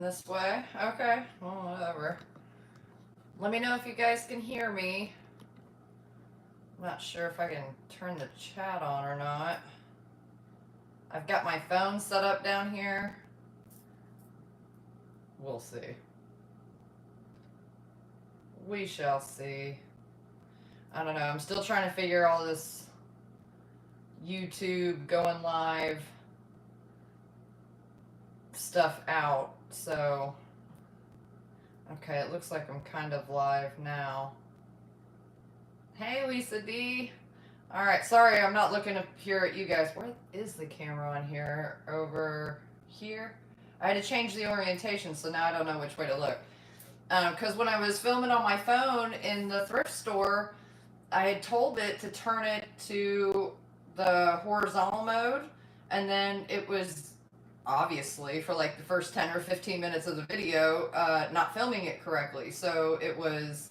This way? Okay, well, whatever. Let me know if you guys can hear me. I'm not sure if I can turn the chat on or not. I've got my phone set up down here. We'll see. We shall see. I don't know. I'm still trying to figure all this YouTube going live stuff out. So, okay, it looks like I'm kind of live now. Hey, Lisa D. All right, sorry, I'm not looking up here at you guys. Where is the camera on here? Over here? I had to change the orientation, so now I don't know which way to look. Because when I was filming on my phone in the thrift store, I had told it to turn it to the horizontal mode, and then it was obviously for like the first 10 or 15 minutes of the video not filming it correctly. So it was,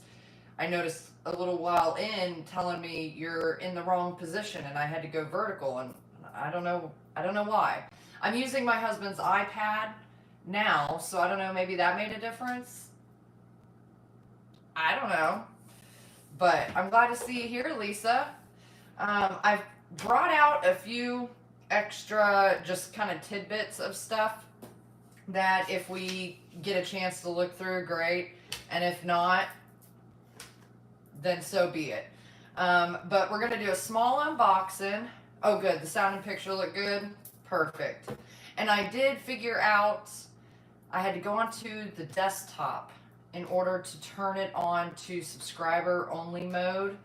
I noticed a little while in telling me you're in the wrong position, and I had to go vertical, and I don't know why. I'm using my husband's iPad now, so I don't know, maybe that made a difference. I don't know. But I'm glad to see you here, Lisa. I've brought out a few extra just kind of tidbits of stuff that if we get a chance to look through, great. And if not, then so be it. But we're going to do a small unboxing. Oh, good. The sound and picture look good. Perfect. And I did figure out I had to go onto the desktop in order to turn it on to subscriber only mode.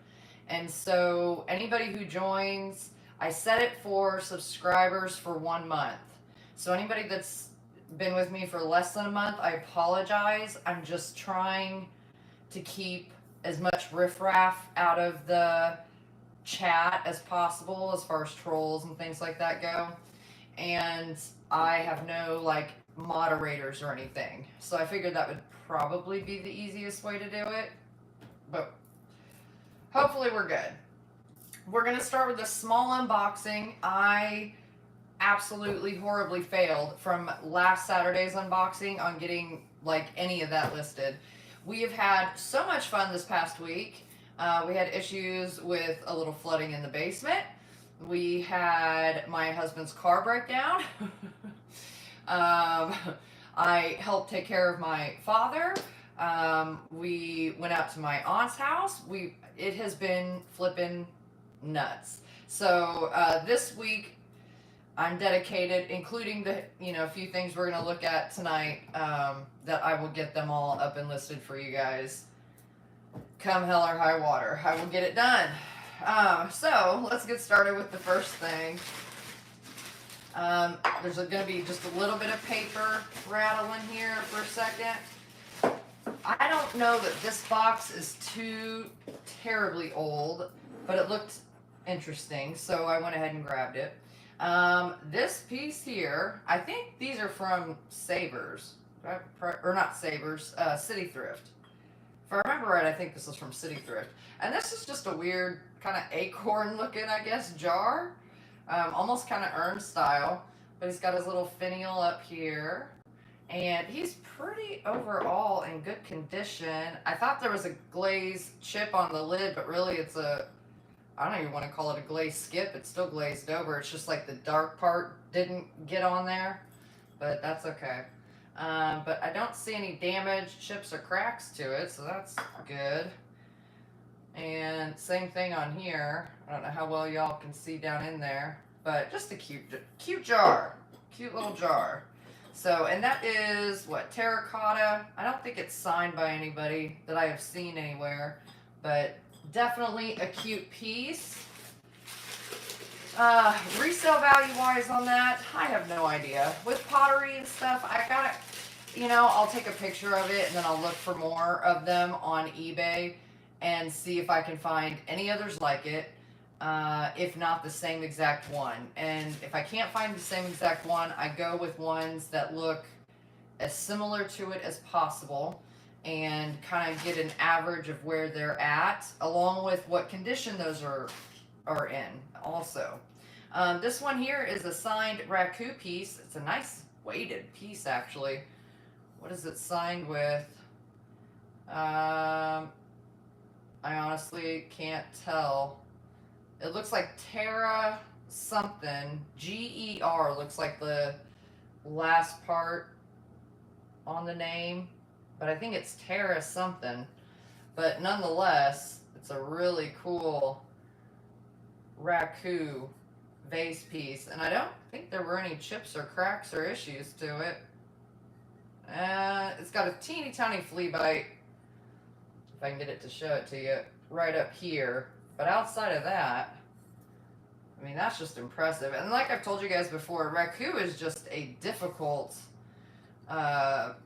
And so anybody who joins, I set it for subscribers for 1 month. So anybody that's been with me for less than a month, I apologize. I'm just trying to keep as much riffraff out of the chat as possible as far as trolls and things like that go. And I have no like moderators or anything. So I figured that would probably be the easiest way to do it. But hopefully we're good. We're going to start with a small unboxing. I absolutely horribly failed from last Saturday's unboxing on getting like any of that listed. We have had so much fun this past week. We had issues with a little flooding in the basement. We had my husband's car breakdown. I helped take care of my father. We went out to my aunt's house. It has been flipping nuts. So this week I'm dedicated, including the a few things we're gonna look at tonight. That I will get them all up and listed for you guys. Come hell or high water, I will get it done. So let's get started with the first thing. There's going to be just a little bit of paper rattling here for a second. I don't know that this box is too terribly old, but it looked interesting, so I went ahead and grabbed it. This piece here, I think these are from Savers, or not Savers, City Thrift. If I remember right, I think this is from City Thrift. And this is just a weird kind of acorn looking, I guess, jar. Almost kind of urn style, but he's got his little finial up here, and he's pretty overall in good condition. I thought there was a glazed chip on the lid, but really it's I don't even want to call it a glazed skip. It's still glazed over. It's just like the dark part didn't get on there, but that's okay. But I don't see any damage, chips, or cracks to it, so that's good. And same thing on here. I don't know how well y'all can see down in there, but just a cute jar. Cute little jar. So, and that is, what, terracotta? I don't think it's signed by anybody that I have seen anywhere, but definitely a cute piece. Resale value-wise on that, I have no idea. With pottery and stuff, I gotta, I'll take a picture of it, and then I'll look for more of them on eBay and see if I can find any others like it, if not the same exact one. And if I can't find the same exact one, I go with ones that look as similar to it as possible and kind of get an average of where they're at, along with what condition those are in also. This one here is a signed raku piece. It's a nice weighted piece, actually. What is it signed with? I honestly can't tell. It looks like Terra something. G-E-R looks like the last part on the name. But I think it's Terra something. But nonetheless, it's a really cool raku vase piece. And I don't think there were any chips or cracks or issues to it. It's got a teeny tiny flea bite. If I can get it to show it to you. Right up here. But outside of that, I mean, that's just impressive. And like I've told you guys before, raku is just a difficult art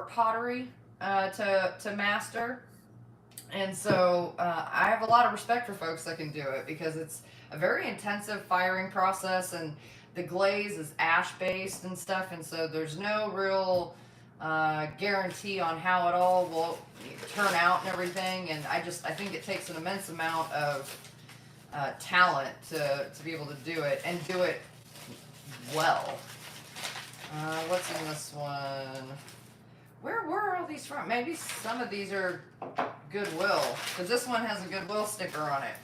pottery to master. And so I have a lot of respect for folks that can do it because it's a very intensive firing process, and the glaze is ash based and stuff, and so there's no real guarantee on how it all will turn out and everything. And I think it takes an immense amount of talent to be able to do it and do it well. What's in this one? Where were all these from? Maybe some of these are Goodwill, because this one has a Goodwill sticker on it.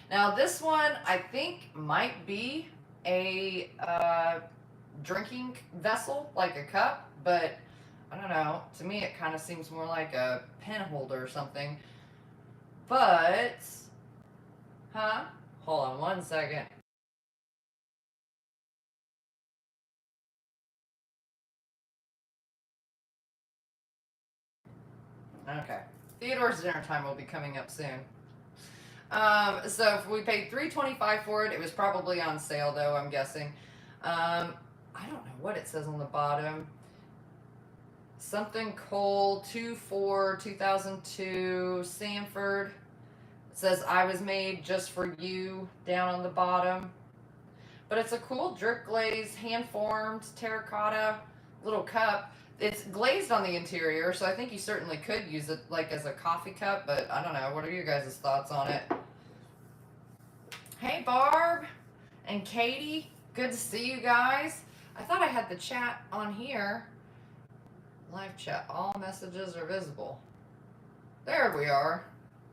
Now this one I think might be a drinking vessel, like a cup, but I don't know. To me it kind of seems more like a pen holder or something. But, hold on one second. Okay. Theodore's dinner time will be coming up soon. So if we paid $3.25 for it, it was probably on sale though, I'm guessing. I don't know what it says on the bottom. Something Cole 2002 Sanford. It says I was made just for you down on the bottom. But it's a cool drip glaze, hand formed terracotta little cup. It's glazed on the interior, so I think you certainly could use it like as a coffee cup, but I don't know. What are your guys' thoughts on it? Hey Barb and Katie, good to see you guys. I thought I had the chat on here. Live chat, all messages are visible. There we are.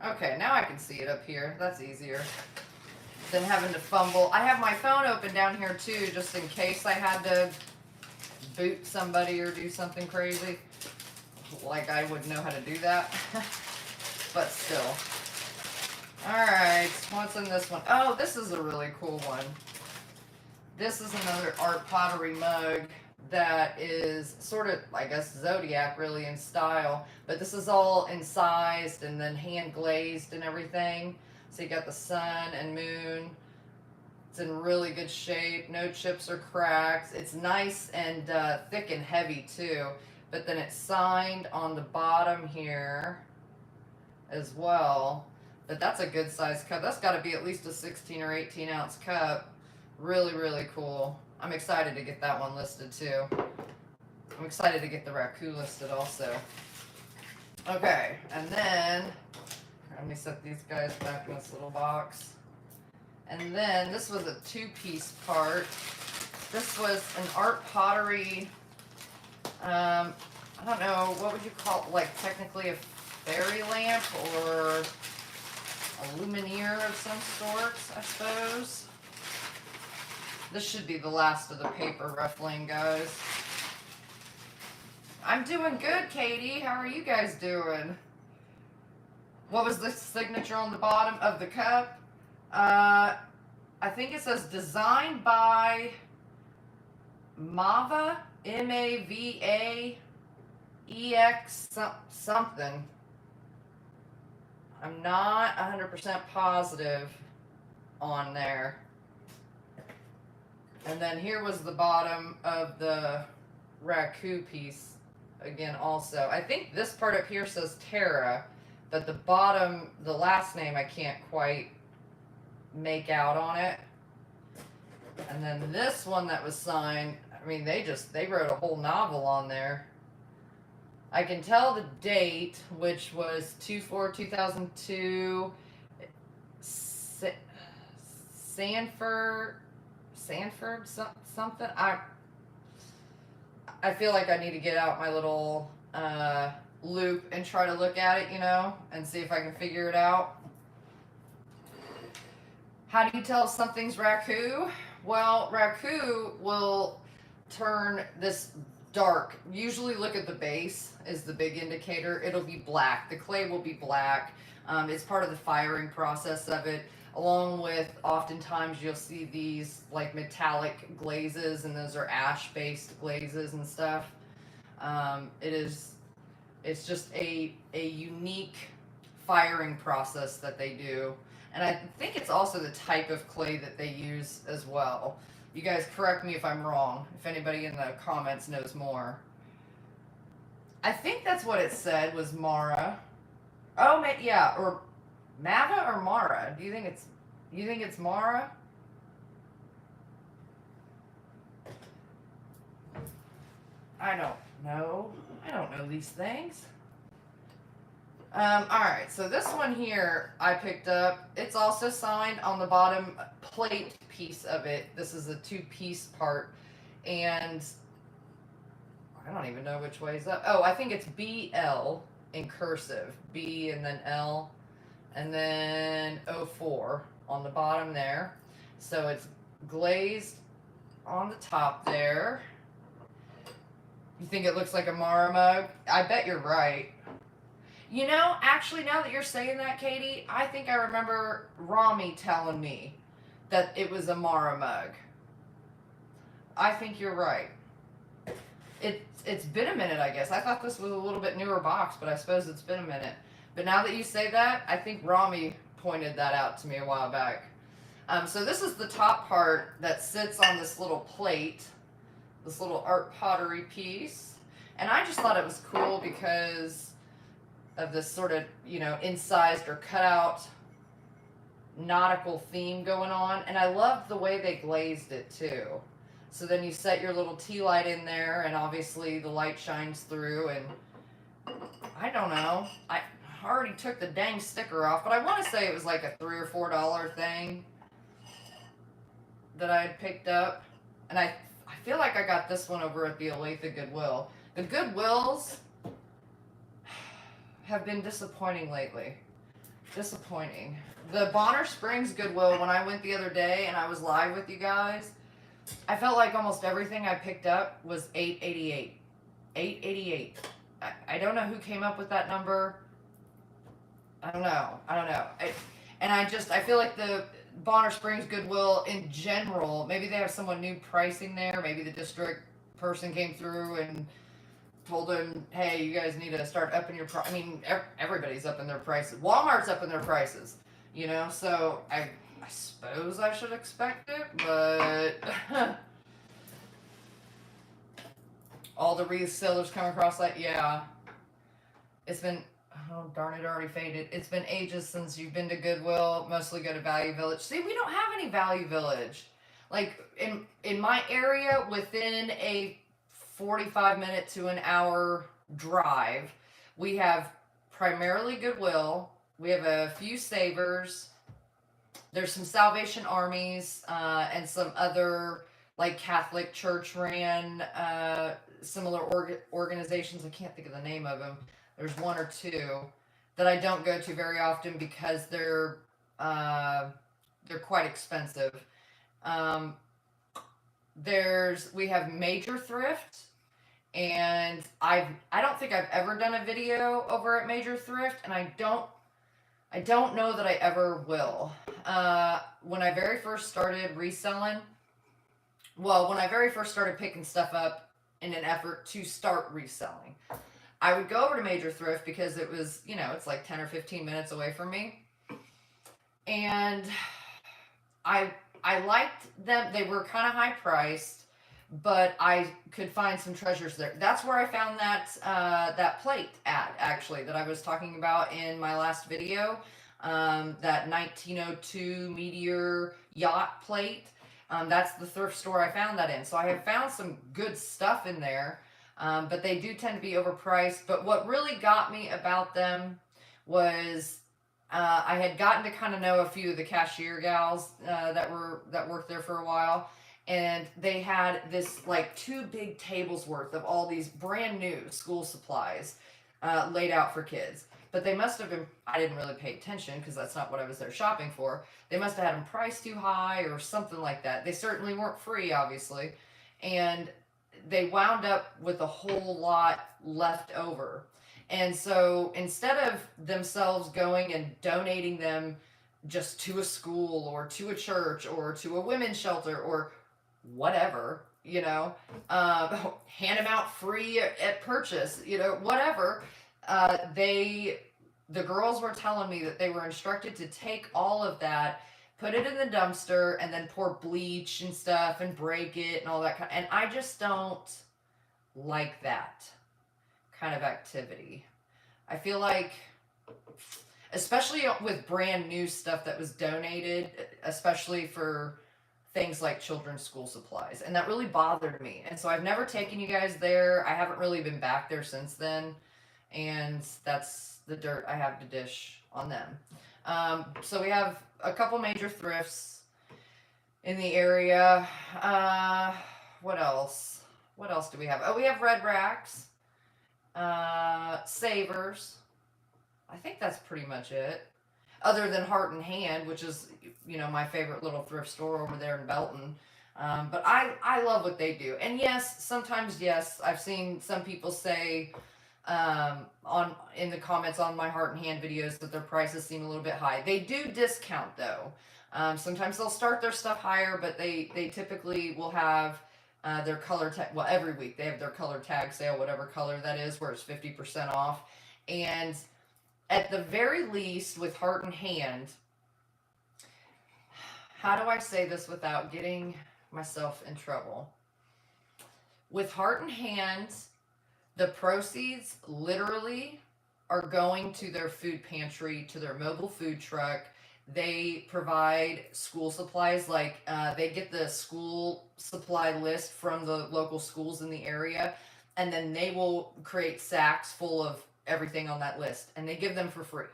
Okay, now I can see it up here. That's easier than having to fumble. I have my phone open down here too, just in case I had to boot somebody or do something crazy. Like I would know how to do that. But still. Alright, what's in this one? Oh, this is a really cool one. This is another art pottery mug that is sort of, I guess, Zodiac really in style. But this is all incised and then hand glazed and everything. So you got the sun and moon. It's in really good shape, no chips or cracks. It's nice and thick and heavy too. But then it's signed on the bottom here as well. But that's a good size cup. That's got to be at least a 16 or 18 ounce cup. Really, really cool. I'm excited to get that one listed too. I'm excited to get the raku listed also. Okay, and then let me set these guys back in this little box. And then this was a two-piece part. This was an art pottery, I don't know, what would you call it? Like technically a fairy lamp or a luminaire of some sort, I suppose. This should be the last of the paper ruffling, guys. I'm doing good, Katie. How are you guys doing? What was the signature on the bottom of the cup? I think it says designed by Mava, M-A-V-A-E-X something. I'm not 100% positive on there. And then here was the bottom of the raku piece again also. I think this part up here says Terra, but the bottom, the last name I can't quite make out on it. And then this one that was signed, I mean, they wrote a whole novel on there. I can tell the date, which was 2/4/2002. Sanford something. I feel like I need to get out my little loop and try to look at it, you know, and see if I can figure it out. How do you tell if something's raku? Well, raku will turn this dark. Usually look at the base is the big indicator. It'll be black. The clay will be black. It's part of the firing process of it. Along with, oftentimes you'll see these like metallic glazes, and those are ash-based glazes and stuff. It's just a unique firing process that they do. And I think it's also the type of clay that they use as well. You guys correct me if I'm wrong, if anybody in the comments knows more. I think that's what it said was Mara. Oh, yeah, or Mava or Mara? You think it's Mara? I don't know. I don't know these things. Alright, so this one here I picked up. It's also signed on the bottom plate piece of it. This is a 2-piece part. And I don't even know which way is up. Oh, I think it's BL in cursive. B and then L. And then 04 on the bottom there. So it's glazed on the top there. You think it looks like a Mara mug? I bet you're right. You know, actually, now that you're saying that, Katie, I think I remember Rami telling me that it was a Mara mug. I think you're right. It's been a minute, I guess. I thought this was a little bit newer box, but I suppose it's been a minute. But now that you say that, I think Rami pointed that out to me a while back. So this is the top part that sits on this little plate, this little art pottery piece. And I just thought it was cool because of this sort of, you know, incised or cut out nautical theme going on. And I loved the way they glazed it too. So then you set your little tea light in there, and obviously the light shines through. And I don't know, I already took the dang sticker off, but I want to say it was like a $3 or $4 thing that I had picked up. And I feel like I got this one over at the Olathe Goodwill. The Goodwills have been disappointing lately. Disappointing. The Bonner Springs Goodwill, when I went the other day and I was live with you guys, I felt like almost everything I picked up was $8.88. $8.88. I don't know who came up with that number. I don't know. I feel like the Bonner Springs Goodwill in general, maybe they have someone new pricing there. Maybe the district person came through and told them, hey, you guys need to start upping your price. I mean, everybody's upping their prices. Walmart's upping their prices, you know, so I suppose I should expect it, but all the resellers come across that, yeah. It's been, oh, darn it, already faded. It's been ages since you've been to Goodwill. Mostly go to Value Village. See, we don't have any Value Village. Like, in my area, within a 45-minute to an hour drive, we have primarily Goodwill. We have a few Savers. There's some Salvation Armies and some other like Catholic Church ran similar organizations. I can't think of the name of them. There's one or two that I don't go to very often because they're quite expensive. We have Major Thrift, and I don't think I've ever done a video over at Major Thrift, and I don't know that I ever will. When I very first started reselling, when I very first started picking stuff up in an effort to start reselling, I would go over to Major Thrift because it was, you know, it's like 10 or 15 minutes away from me. And I liked them. They were kind of high priced, but I could find some treasures there. That's where I found that plate at, actually, that I was talking about in my last video. That 1902 Meteor yacht plate. That's the thrift store I found that in. So I have found some good stuff in there, but they do tend to be overpriced. But what really got me about them was I had gotten to kind of know a few of the cashier gals that worked there for a while, and they had this like 2 big tables worth of all these brand new school supplies laid out for kids. But they must have been, I didn't really pay attention because that's not what I was there shopping for. They must have had them priced too high or something like that. They certainly weren't free, obviously. And they wound up with a whole lot left over. And so instead of themselves going and donating them just to a school or to a church or to a women's shelter or whatever, hand them out free at purchase, whatever. The girls were telling me that they were instructed to take all of that, put it in the dumpster, and then pour bleach and stuff and break it and all that kind. And I just don't like that kind of activity. I feel like, especially with brand new stuff that was donated, especially for things like children's school supplies, and that really bothered me. And so I've never taken you guys there. I haven't really been back there since then, and that's the dirt I have to dish on them. So we have a couple major thrifts in the area. What else? What else do we have? Oh, we have Red Racks, Savers. I think that's pretty much it. Other than Heart and Hand, which is, my favorite little thrift store over there in Belton. But I love what they do. And yes, sometimes, yes, I've seen some people say in the comments on my Heart and Hand videos that their prices seem a little bit high. They do discount though. Sometimes they'll start their stuff higher, but they typically will have their color tag. Well, every week they have their color tag sale, whatever color that is, where it's 50% off. And at the very least, with Heart and Hand, how do I say this without getting myself in trouble? With Heart and Hand, the proceeds literally are going to their food pantry, to their mobile food truck. They provide school supplies, like they get the school supply list from the local schools in the area, and then they will create sacks full of everything on that list, and they give them for free.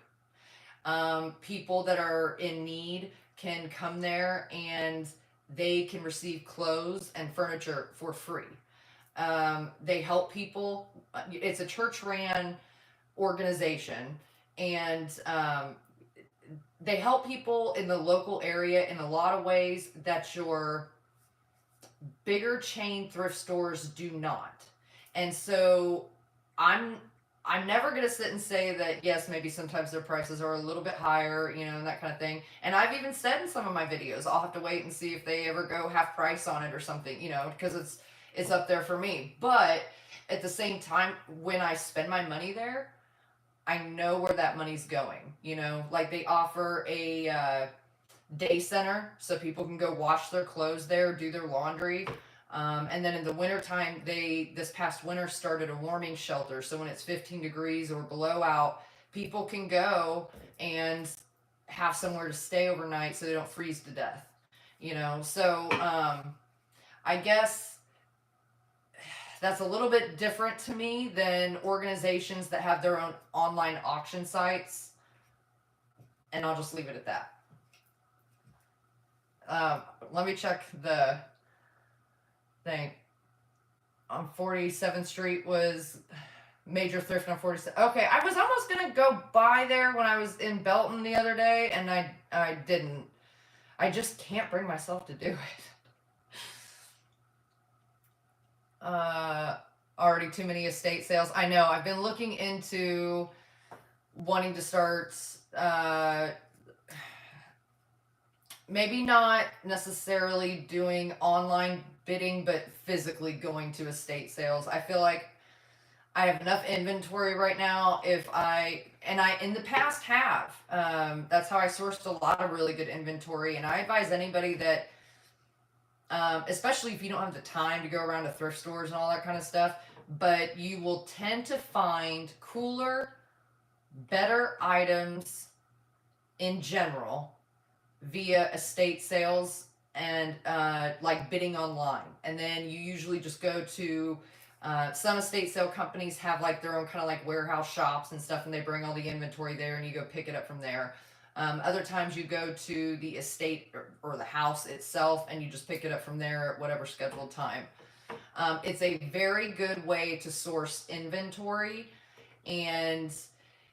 People that are in need can come there and they can receive clothes and furniture for free. They help people. It's a church ran organization, and they help people in the local area in a lot of ways that your bigger chain thrift stores do not. And so I'm never going to sit and say that, yes, maybe sometimes their prices are a little bit higher, and that kind of thing. And I've even said in some of my videos, I'll have to wait and see if they ever go half price on it or something, because it's up there for me. But at the same time, when I spend my money there, I know where that money's going. Like they offer a day center so people can go wash their clothes there, do their laundry. And then in the wintertime, this past winter started a warming shelter. So when it's 15 degrees or below out, people can go and have somewhere to stay overnight so they don't freeze to death. So I guess that's a little bit different to me than organizations that have their own online auction sites. And I'll just leave it at that. Let me check the thing. On 47th Street was major thrift on 47th. Okay, I was almost going to go by there when I was in Belton the other day, and I didn't. I just can't bring myself to do it. Already too many estate sales. I know. I've been looking into wanting to start, maybe not necessarily doing online bidding, but physically going to estate sales. I feel like I have enough inventory right now. I in the past have, that's how I sourced a lot of really good inventory. And I advise anybody that, especially if you don't have the time to go around to thrift stores and all that kind of stuff, but you will tend to find cooler, better items in general via estate sales and like bidding online. And then you usually just go to some estate sale companies have like their own kind of like warehouse shops and stuff, and they bring all the inventory there and you go pick it up from there. Other times you go to the estate or the house itself and you just pick it up from there at whatever scheduled time. It's a very good way to source inventory, and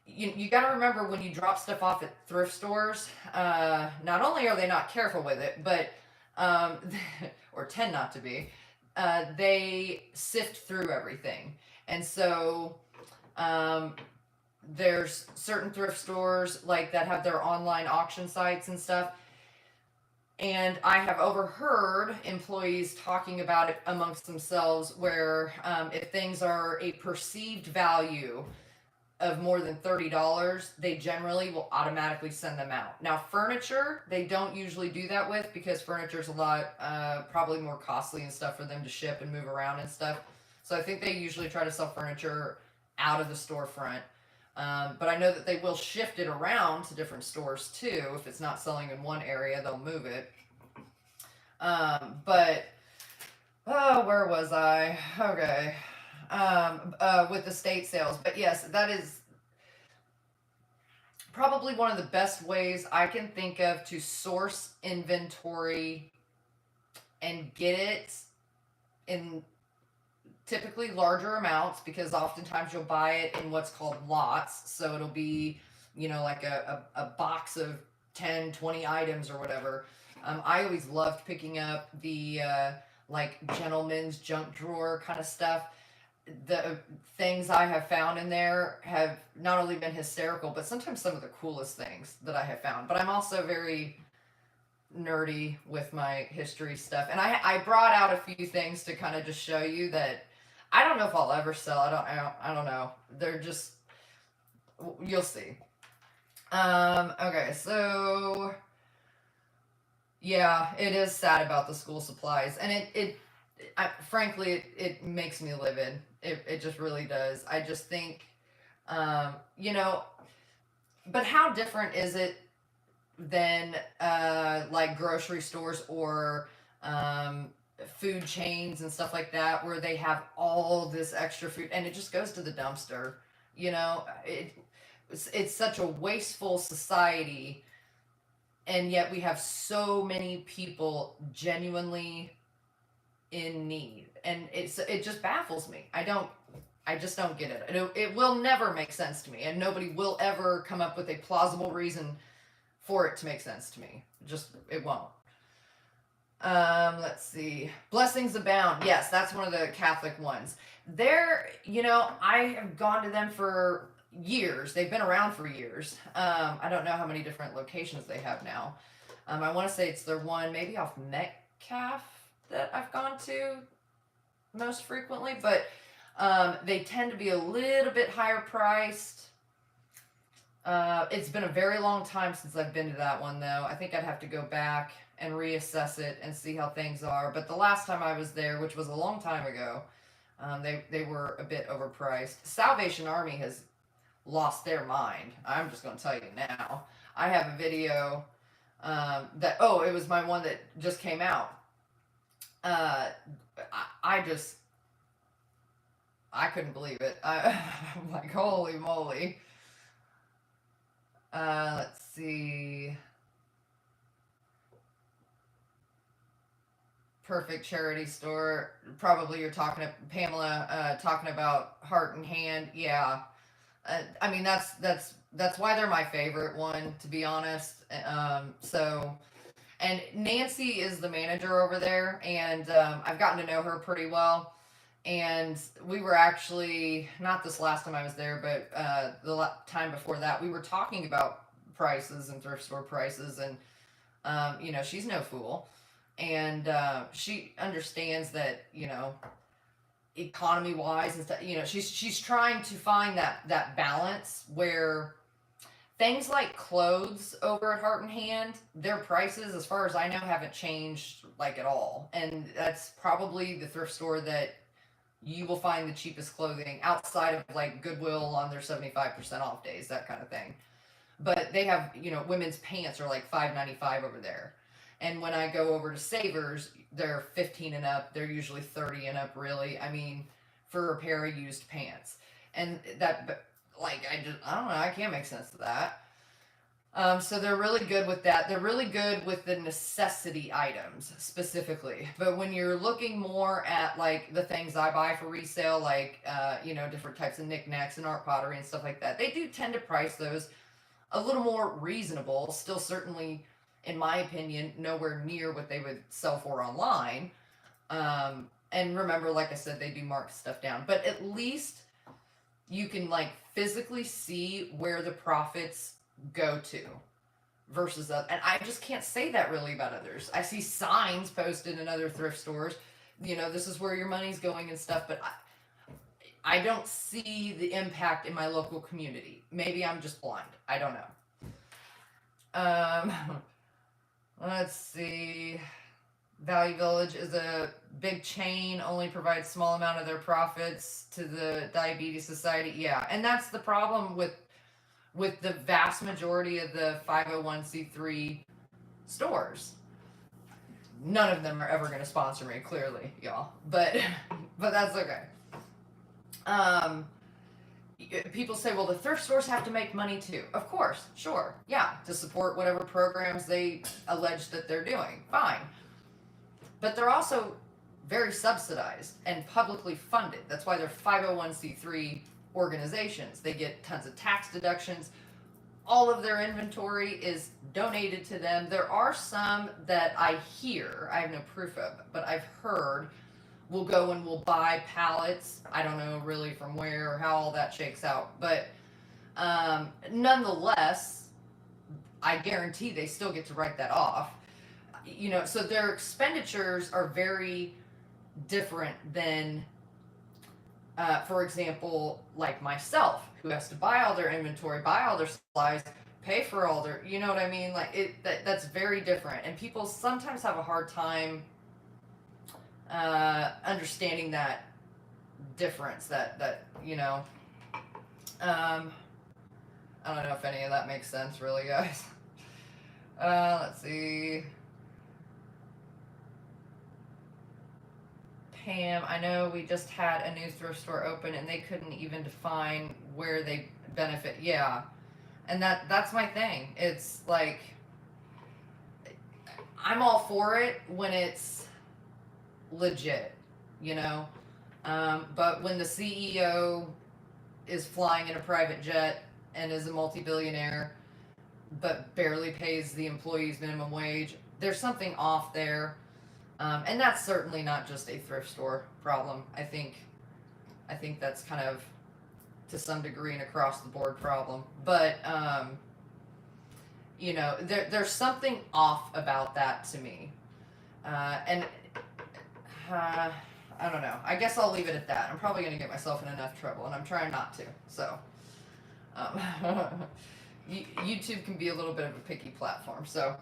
you got to remember when you drop stuff off at thrift stores, not only are they not careful with it, but um, or tend not to be, they sift through everything. And so um, there's certain thrift stores like that have their online auction sites and stuff. And I have overheard employees talking about it amongst themselves where if things are a perceived value of more than $30, they generally will automatically send them out. Now, furniture, they don't usually do that with because furniture is a lot, probably more costly and stuff for them to ship and move around and stuff. So I think they usually try to sell furniture out of the storefront. But I know that they will shift it around to different stores too. If it's not selling in one area, they'll move it. But, oh, where was I? Okay. With estate sales. But yes, that is probably one of the best ways I can think of to source inventory and get it in typically larger amounts, because oftentimes you'll buy it in what's called lots. So it'll be, like a box of 10, 20 items or whatever. I always loved picking up the like gentleman's junk drawer kind of stuff. The things I have found in there have not only been hysterical, but sometimes some of the coolest things that I have found. But I'm also very nerdy with my history stuff. And I brought out a few things to kind of just show you that I don't know if I'll ever sell. I don't know. They're just, you'll see. Okay, so yeah, it is sad about the school supplies, and frankly, it makes me livid. It just really does. I just think, you know, but how different is it than like grocery stores or food chains and stuff like that, where they have all this extra food and it just goes to the dumpster? It's such a wasteful society, and yet we have so many people genuinely in need, and it just baffles me. I just don't get it. It will never make sense to me, and nobody will ever come up with a plausible reason for it to make sense to me. It won't. Let's see. Blessings Abound. Yes, that's one of the Catholic ones. I have gone to them for years. They've been around for years. I don't know how many different locations they have now. I want to say it's their one maybe off Metcalf that I've gone to most frequently, but they tend to be a little bit higher priced. It's been a very long time since I've been to that one, though. I think I'd have to go back and reassess it and see how things are. But the last time I was there, which was a long time ago, they were a bit overpriced. Salvation Army has lost their mind. I'm just going to tell you now. I have a video it was my one that just came out. I couldn't believe it. I'm like, holy moly. Let's see. Perfect charity store. Probably you're talking to Pamela, talking about Heart and Hand. Yeah. I mean, that's why they're my favorite one, to be honest. And Nancy is the manager over there, and I've gotten to know her pretty well. And we were actually, not this last time I was there, but the time before that, we were talking about prices and thrift store prices, and she's no fool, and she understands that economy wise and stuff. She's trying to find that balance where things like clothes over at Heart and Hand, their prices, as far as I know, haven't changed like at all, and that's probably the thrift store that you will find the cheapest clothing outside of like Goodwill on their 75% off days, that kind of thing. But they have, women's pants are like $5.95 over there. And when I go over to Savers, they're 15 and up. They're usually 30 and up, really. I mean, for a pair of used pants. And that, like, I don't know, I can't make sense of that. So they're really good with that. They're really good with the necessity items specifically. But when you're looking more at like the things I buy for resale, like different types of knickknacks and art pottery and stuff like that, they do tend to price those a little more reasonable. Still, certainly, in my opinion, nowhere near what they would sell for online. And remember, like I said, they do mark stuff down, but at least you can like physically see where the profits go to versus and I just can't say that really about others. I see signs posted in other thrift stores, this is where your money's going and stuff, but I don't see the impact in my local community. Maybe I'm just blind. I don't know. Let's see. Value Village is a big chain, only provides small amount of their profits to the Diabetes Society. Yeah, and that's the problem with the vast majority of the 501c3 stores. None of them are ever going to sponsor me, clearly, y'all. But that's okay. People say, well, the thrift stores have to make money too. Of course, sure, yeah, to support whatever programs they allege that they're doing. Fine. But they're also very subsidized and publicly funded. That's why they're 501c3 organizations. They get tons of tax deductions. All of their inventory is donated to them. There are some that I hear, I have no proof of, but I've heard will go and will buy pallets. I don't know really from where or how all that shakes out. But nonetheless, I guarantee they still get to write that off. So their expenditures are very different than, for example, like myself, who has to buy all their inventory, buy all their supplies, pay for all their, you know what I mean? Like that's very different. And people sometimes have a hard time understanding that difference, I don't know if any of that makes sense really, guys. Let's see. Pam, I know we just had a new thrift store open and they couldn't even define where they benefit. Yeah. And that's my thing. It's like, I'm all for it when it's legit, but when the CEO is flying in a private jet and is a multi-billionaire but barely pays the employees minimum wage, there's something off there. And that's certainly not just a thrift store problem. I think that's kind of to some degree an across the board problem. But there's something off about that to me. And I don't know. I guess I'll leave it at that. I'm probably going to get myself in enough trouble, and I'm trying not to. So YouTube can be a little bit of a picky platform. So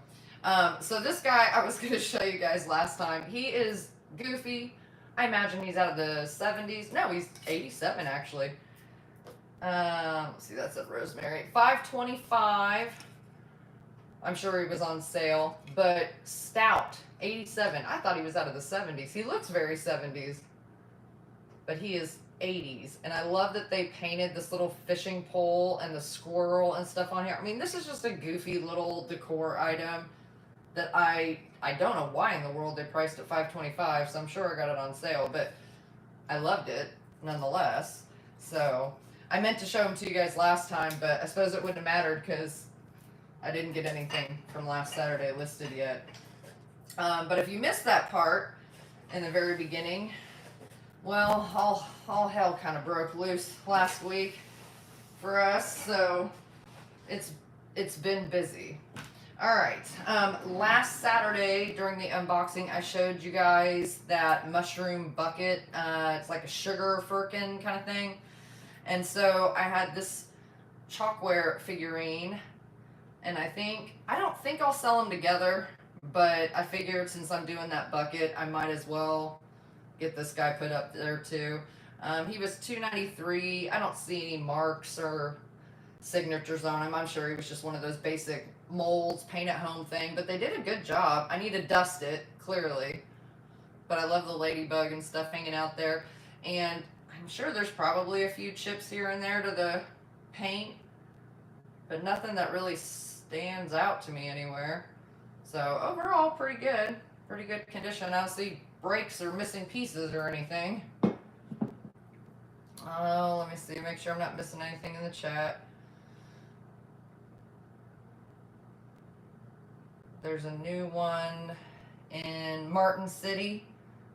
this guy I was going to show you guys last time, he is goofy. I imagine he's out of the 70s. No, he's 87 actually. Let's see, that's at Rosemary. $5.25. I'm sure he was on sale, but stout, 87. I thought he was out of the 70s. He looks very 70s, but he is 80s. And I love that they painted this little fishing pole and the squirrel and stuff on here. I mean, this is just a goofy little decor item that I don't know why in the world they priced at $5.25, so I'm sure I got it on sale, but I loved it nonetheless. So I meant to show them to you guys last time, but I suppose it wouldn't have mattered because I didn't get anything from last Saturday listed yet. But if you missed that part in the very beginning, well, all hell kind of broke loose last week for us, so it's been busy. All right, last Saturday during the unboxing, I showed you guys that mushroom bucket. It's like a sugar firkin kind of thing. And so I had this chalkware figurine, and I don't think I'll sell them together, but I figured since I'm doing that bucket, I might as well get this guy put up there too. He was $2.93. I don't see any marks or signatures on him. I'm sure he was just one of those basic molds, paint at home thing, but they did a good job. I need to dust it, clearly, but I love the ladybug and stuff hanging out there, and I'm sure there's probably a few chips here and there to the paint, but nothing that really stands out to me anywhere. So overall, pretty good condition. I don't see breaks or missing pieces or anything. Oh, let me see, make sure I'm not missing anything in the chat. There's a new one in Martin City.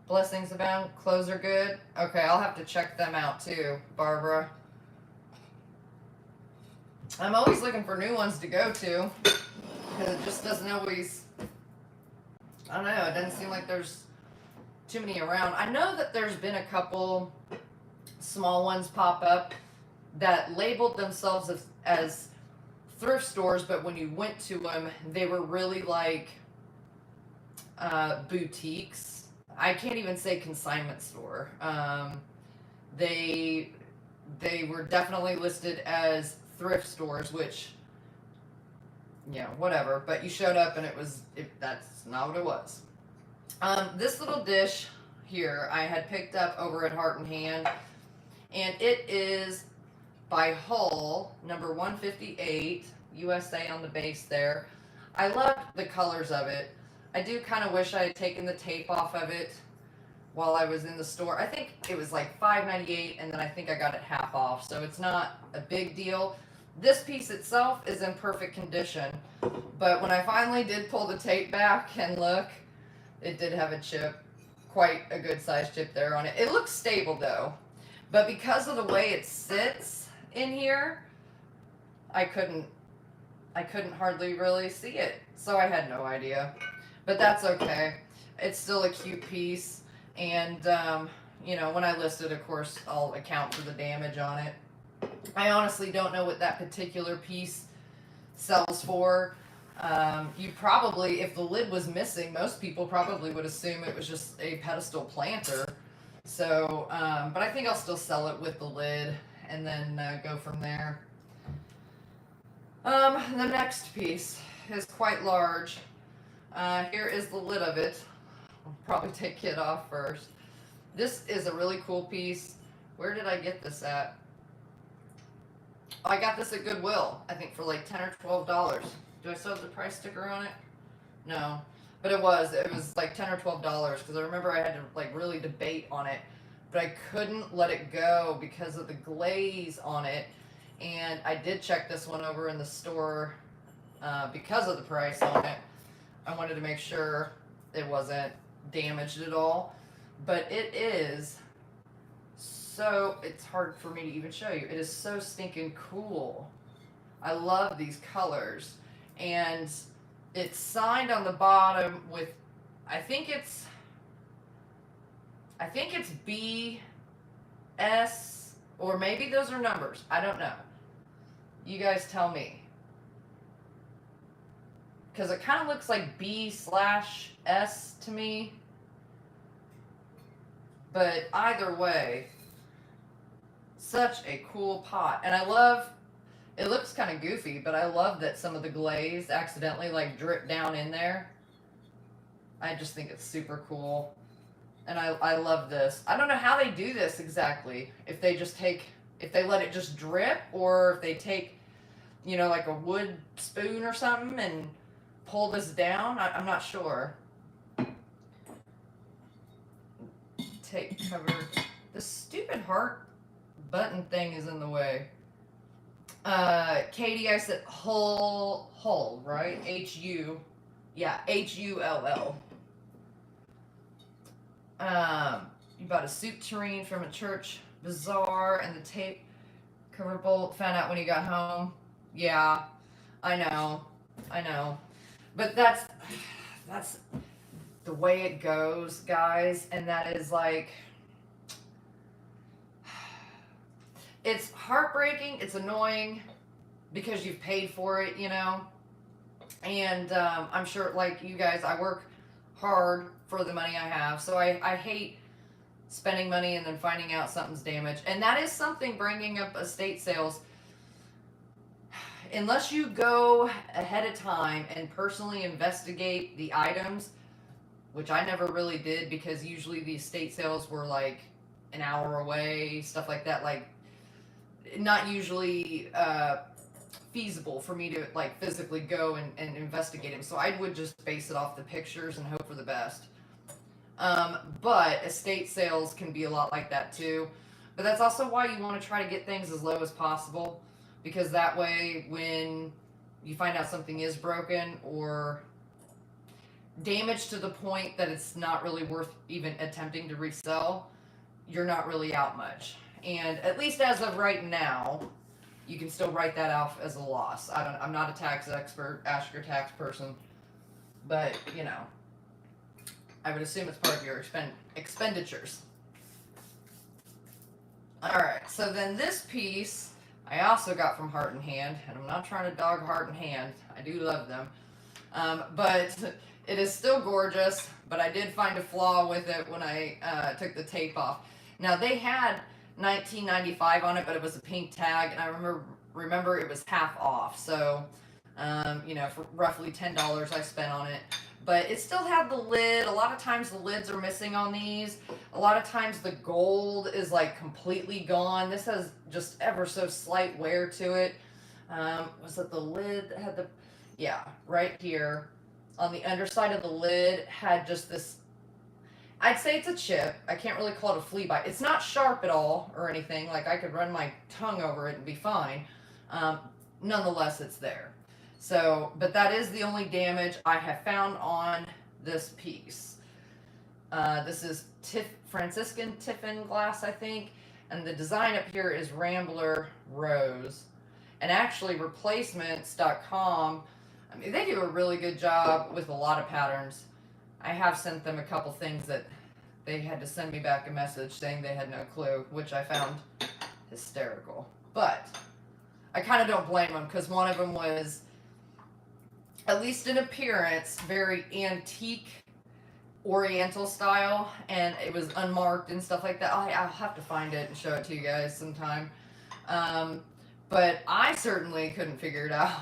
Blessings abound. Clothes are good. Okay, I'll have to check them out too, Barbara. I'm always looking for new ones to go to, because it just doesn't always, I don't know, it doesn't seem like there's too many around. I know that there's been a couple small ones pop up that labeled themselves as thrift stores, but when you went to them, they were really like boutiques. I can't even say consignment store. They were definitely listed as thrift stores, which, yeah, whatever. But you showed up and that's not what it was. This little dish here I had picked up over at Heart and Hand, and it is by Hull, number 158, USA on the base there. I loved the colors of it. I do kind of wish I had taken the tape off of it while I was in the store. I think it was like $5.98, and then I think I got it half off, so it's not a big deal. This piece itself is in perfect condition, but when I finally did pull the tape back and look, it did have a chip, quite a good sized chip there on it. It looks stable though, but because of the way it sits in here, I couldn't hardly really see it, so I had no idea. But that's okay. It's still a cute piece, and you know, when I list it, of course, I'll account for the damage on it. I honestly don't know what that particular piece sells for. You probably, if the lid was missing, most people probably would assume it was just a pedestal planter. So, but I think I'll still sell it with the lid and then go from there. The next piece is quite large. Here is the lid of it. I'll probably take it off first. This is a really cool piece. Where did I get this at? I got this at Goodwill, I think for like $10 or $12. Do I still have the price sticker on it? No, but it was like $10 or $12, because I remember I had to like really debate on it, but I couldn't let it go because of the glaze on it. And I did check this one over in the store because of the price on it. I wanted to make sure it wasn't damaged at all, but it is. So it's hard for me to even show you. It is so stinking cool. I love these colors, and it's signed on the bottom with, I think it's BS, or maybe those are numbers. I don't know. You guys tell me, because it kind of looks like B/S to me. But either way, such a cool pot. And I love, it looks kind of goofy, but I love that some of the glaze accidentally like drip down in there. I just think it's super cool. And I love this. I don't know how they do this exactly. If they just take, if they let it just drip, or if they take, you know, like a wood spoon or something and pull this down. I'm not sure. Tape cover. The stupid heart button thing is in the way. Katie, I said Hull, right? H-U. Yeah, H-U-L-L. You bought a soup tureen from a church bazaar, and the tape cover bolt found out when you got home. Yeah, I know. But that's the way it goes, guys, and that is like, it's heartbreaking, it's annoying, because you've paid for it, you know, and I'm sure, like you guys, I work hard for the money I have, so I hate spending money and then finding out something's damaged. And that is something, bringing up estate sales, unless you go ahead of time and personally investigate the items, which I never really did, because usually the estate sales were like an hour away, stuff like that, like not usually feasible for me to like physically go and investigate them. So I would just base it off the pictures and hope for the best. But estate sales can be a lot like that too. But that's also why you want to try to get things as low as possible, because that way when you find out something is broken or damaged to the point that it's not really worth even attempting to resell, you're not really out much. And at least as of right now, you can still write that off as a loss. I'm not a tax expert, ask your tax person, but you know, I would assume it's part of your expenditures. Alright, so then this piece I also got from Heart and Hand, and I'm not trying to dog Heart and Hand, I do love them, but it is still gorgeous, but I did find a flaw with it when I took the tape off. Now they had $19.95 on it, but it was a pink tag, and I remember it was half off, so you know, for roughly $10 I spent on it. But it still had the lid. A lot of times the lids are missing on these. A lot of times the gold is like completely gone. This has just ever so slight wear to it. Was it the lid that had the, yeah, right here on the underside of the lid had just this, I'd say it's a chip. I can't really call it a flea bite. It's not sharp at all or anything. Like I could run my tongue over it and be fine. Nonetheless, it's there. So, but that is the only damage I have found on this piece. This is Franciscan Tiffin glass, I think, and the design up here is Rambler Rose. And actually, replacements.com, I mean, they do a really good job with a lot of patterns. I have sent them a couple things that they had to send me back a message saying they had no clue, which I found hysterical. But I kind of don't blame them, because one of them was, at least in appearance, very antique oriental style, and it was unmarked and stuff like that. I'll have to find it and show it to you guys sometime. But I certainly couldn't figure it out.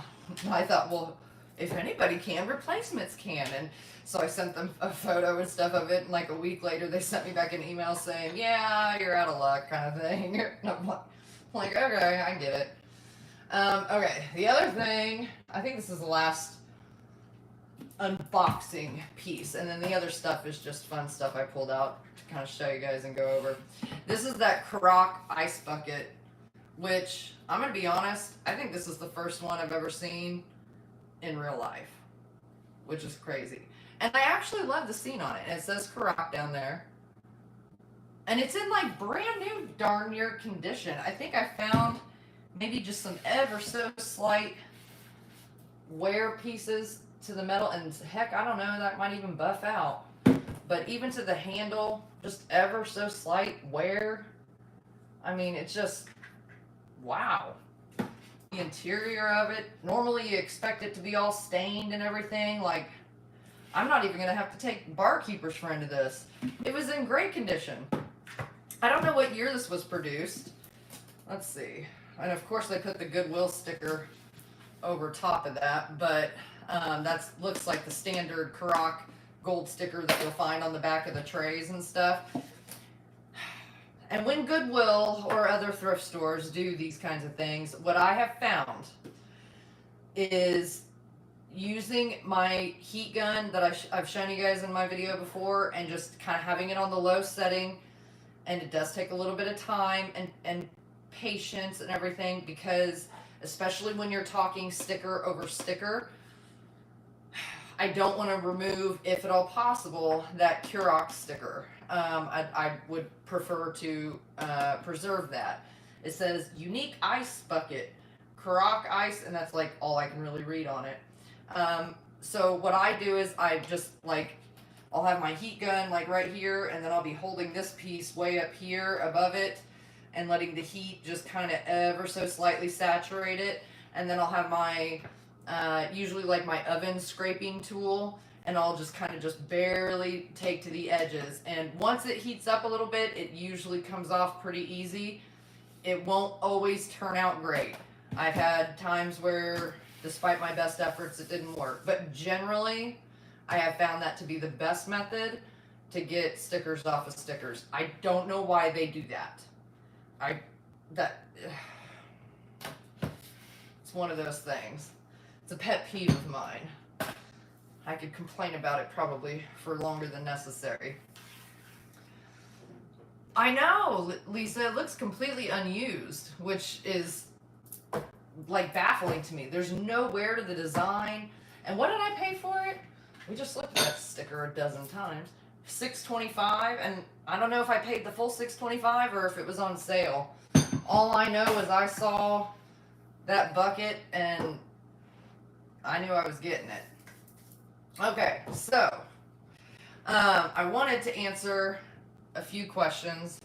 I thought, well, if anybody can, replacements can. And so I sent them a photo and stuff of it, and like a week later they sent me back an email saying, yeah, you're out of luck, kind of thing. And I'm like, okay, I get it. Okay, the other thing, I think this is the last unboxing piece, and then the other stuff is just fun stuff I pulled out to kind of show you guys and go over. This is that Kroc ice bucket, which I'm gonna be honest, I think this is the first one I've ever seen in real life, which is crazy. And I actually love the scene on it. It says Kroc down there, and it's in like brand new darn near condition. I think I found maybe just some ever so slight wear pieces to the metal, and heck, I don't know, that might even buff out. But even to the handle, just ever so slight wear. I mean, it's just, wow. The interior of it, normally you expect it to be all stained and everything. Like, I'm not even going to have to take barkeeper's friend to this. It was in great condition. I don't know what year this was produced. Let's see. And of course they put the Goodwill sticker over top of that, but that looks like the standard Kroc gold sticker that you'll find on the back of the trays and stuff. And when Goodwill or other thrift stores do these kinds of things, what I have found is using my heat gun that I've shown you guys in my video before, and just kind of having it on the low setting. And it does take a little bit of time and patience and everything, because especially when you're talking sticker over sticker, I don't want to remove, if at all possible, that Kroc sticker. I would prefer to preserve that. It says unique ice bucket, Kroc ice, and that's like all I can really read on it. So what I do is I just like, I'll have my heat gun like right here, and then I'll be holding this piece way up here above it and letting the heat just kind of ever so slightly saturate it. And then I'll have my, usually like my oven scraping tool, and I'll just kind of just barely take to the edges. And once it heats up a little bit, it usually comes off pretty easy. It won't always turn out great. I've had times where, despite my best efforts, it didn't work. But generally, I have found that to be the best method to get stickers off of stickers. I don't know why they do that. It's one of those things. It's a pet peeve of mine. I could complain about it probably for longer than necessary. I know, Lisa, it looks completely unused, which is like baffling to me. There's no wear to the design. And what did I pay for it? We just looked at that sticker a dozen times. $6.25, and I don't know if I paid the full $6.25 or if it was on sale. All I know is I saw that bucket and I knew I was getting it. Okay, so I wanted to answer a few questions,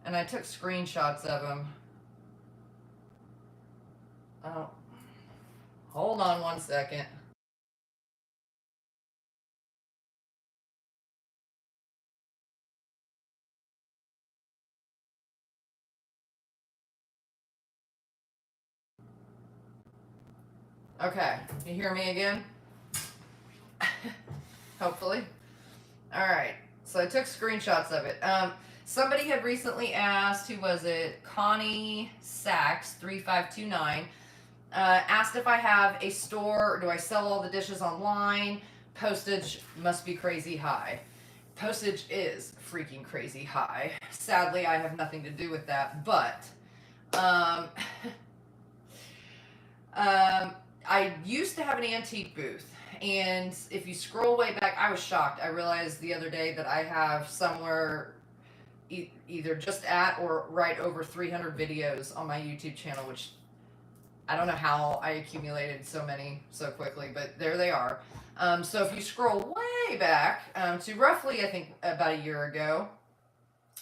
and I took screenshots of them. Oh, hold on one second. Okay, you hear me again? Hopefully. All right, so I took screenshots of it. Somebody had recently asked, who was it? Connie Sachs 3529 asked if I have a store or do I sell all the dishes online? Postage must be crazy high. Postage is freaking crazy high. Sadly, I have nothing to do with that, but I used to have an antique booth, and if you scroll way back, I was shocked. I realized the other day that I have somewhere either just at or right over 300 videos on my YouTube channel, which I don't know how I accumulated so many so quickly, but there they are. So if you scroll way back to roughly, I think, about a year ago,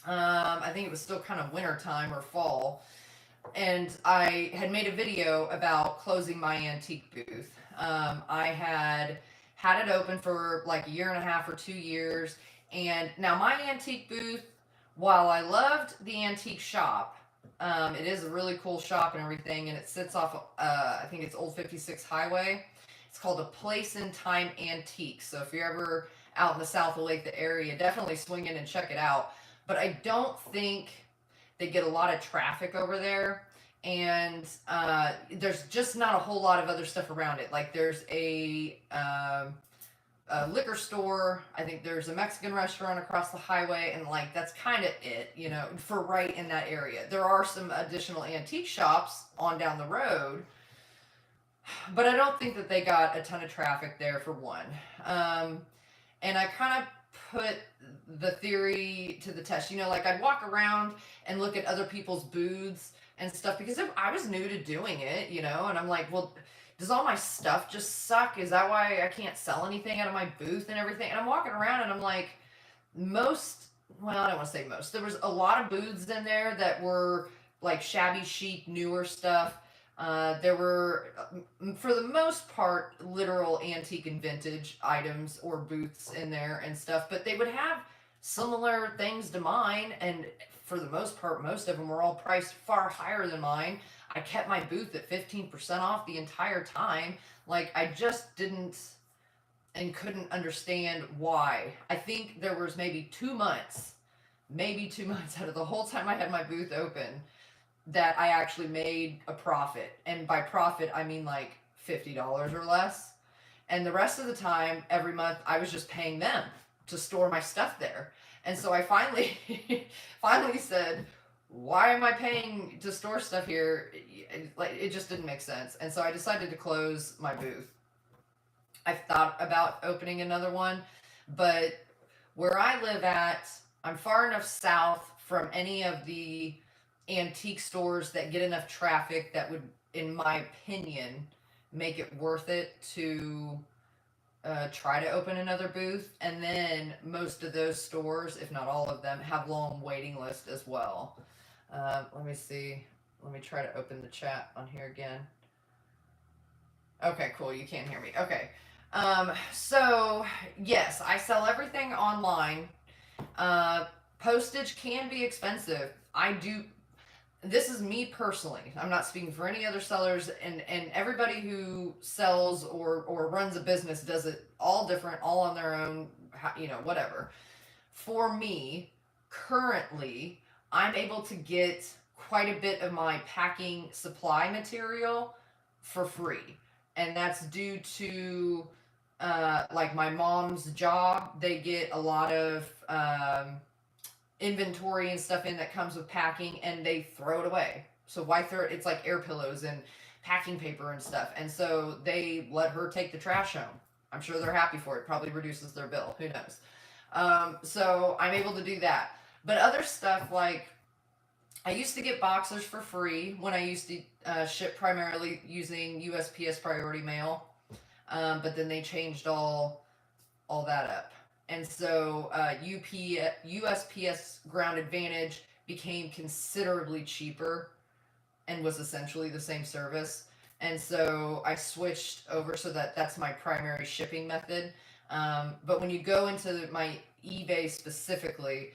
I think it was still kind of winter time or fall, and I had made a video about closing my antique booth. I had it open for like a year and a half or 2 years, and now my antique booth, while I loved the antique shop, it is a really cool shop and everything, and it sits off, I think it's Old 56 Highway. It's called a Place in Time Antique. So if you're ever out in the South of Lake, the area, definitely swing in and check it out. But I don't think they get a lot of traffic over there, and there's just not a whole lot of other stuff around it. Like there's a liquor store. I think there's a Mexican restaurant across the highway, and like that's kind of it, you know, for right in that area. There are some additional antique shops on down the road, but I don't think that they got a ton of traffic there for one. And I kind of put the theory to the test. You know, like I'd walk around and look at other people's booths and stuff because I was new to doing it, you know, and I'm like, well, does all my stuff just suck? Is that why I can't sell anything out of my booth and everything? And I'm walking around and I'm like, well, I don't want to say most. There was a lot of booths in there that were like shabby chic, newer stuff. There were, for the most part, literal antique and vintage items or booths in there and stuff, but they would have similar things to mine, and for the most part, most of them were all priced far higher than mine. I kept my booth at 15% off the entire time. Like, I just didn't and couldn't understand why. I think there was maybe 2 months out of the whole time I had my booth open that I actually made a profit. And by profit, I mean like $50 or less. And the rest of the time, every month, I was just paying them to store my stuff there. And so I finally said, why am I paying to store stuff here? It just didn't make sense. And so I decided to close my booth. I've thought about opening another one, but where I live at, I'm far enough south from any of the antique stores that get enough traffic that would, in my opinion, make it worth it to try to open another booth. And then most of those stores, if not all of them, have long waiting lists as well. Let me see. Let me try to open the chat on here again. Okay, cool. You can't hear me. Okay. So yes, I sell everything online. Postage can be expensive. This is me personally. I'm not speaking for any other sellers, and everybody who sells or runs a business does it all different, all on their own, you know, whatever. For me, currently, I'm able to get quite a bit of my packing supply material for free. And that's due to like my mom's job. They get a lot of inventory and stuff in that comes with packing, and they throw it away. So why throw it? It's like air pillows and packing paper and stuff. And so they let her take the trash home. I'm sure they're happy for it. Probably reduces their bill. Who knows? So I'm able to do that. But other stuff like I used to get boxers for free when I used to ship primarily using USPS priority mail, but then they changed all that up, and so USPS Ground Advantage became considerably cheaper and was essentially the same service. And so I switched over so that that's my primary shipping method. But when you go into my eBay specifically,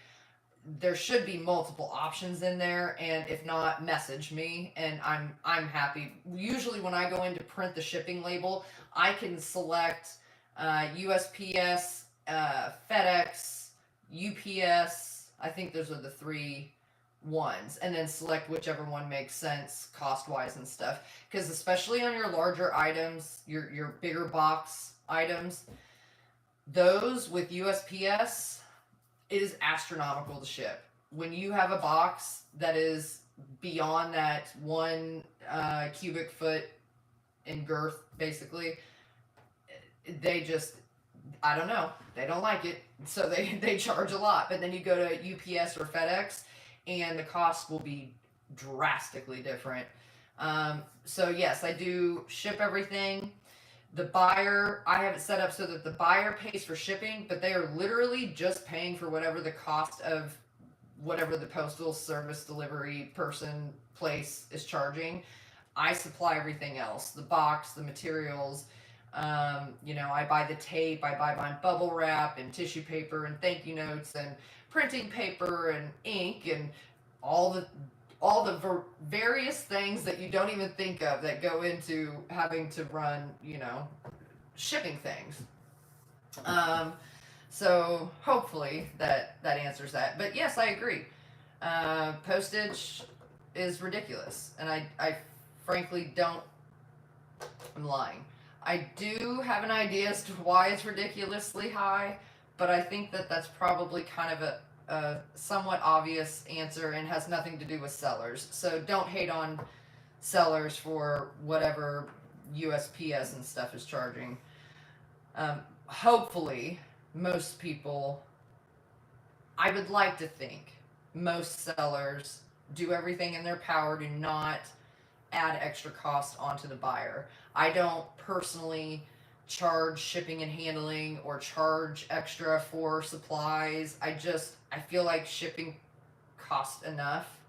there should be multiple options in there, and if not, message me and I'm happy. Usually when I go in to print the shipping label, I can select USPS, FedEx, UPS. I think those are the three ones, and then select whichever one makes sense cost wise and stuff, because especially on your larger items, your bigger box items, those with USPS, it is astronomical to ship. When you have a box that is beyond that 1 cubic foot in girth, basically, they just, I don't know, they don't like it, so they charge a lot. But then you go to UPS or FedEx, and the cost will be drastically different. So yes, I do ship everything. The buyer, I have it set up so that the buyer pays for shipping, but they are literally just paying for whatever the cost of whatever the postal service delivery person place is charging. I supply everything else, the box, the materials. I buy the tape, I buy my bubble wrap and tissue paper and thank you notes and printing paper and ink and all the various things that you don't even think of that go into having to run, shipping things. So hopefully that answers that. But yes, I agree. Postage is ridiculous, and I frankly don't. I'm lying. I do have an idea as to why it's ridiculously high, but I think that that's probably kind of a somewhat obvious answer and has nothing to do with sellers. So don't hate on sellers for whatever USPS and stuff is charging. Hopefully, most people, I would like to think, most sellers do everything in their power to not add extra cost onto the buyer. I don't personally charge shipping and handling or charge extra for supplies. I feel like shipping costs enough,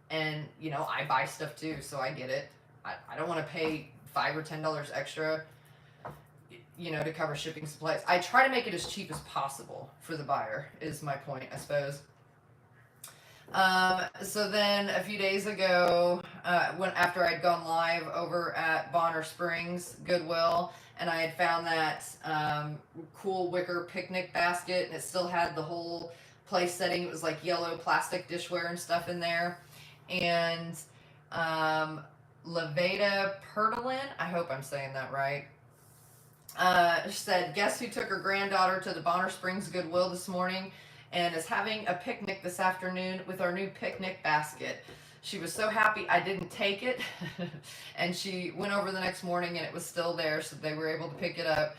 and I buy stuff too, so I get it. I don't want to pay $5 or $10 extra to cover shipping supplies. I try to make it as cheap as possible for the buyer, is my point, I suppose. So then a few days ago, after I'd gone live over at Bonner Springs Goodwill, and I had found that cool wicker picnic basket, and it still had the whole place setting. It was like yellow plastic dishware and stuff in there. And Levada Pertalin, I hope I'm saying that right, said, guess who took her granddaughter to the Bonner Springs Goodwill this morning and is having a picnic this afternoon with our new picnic basket. She was so happy I didn't take it, and she went over the next morning and it was still there, so they were able to pick it up.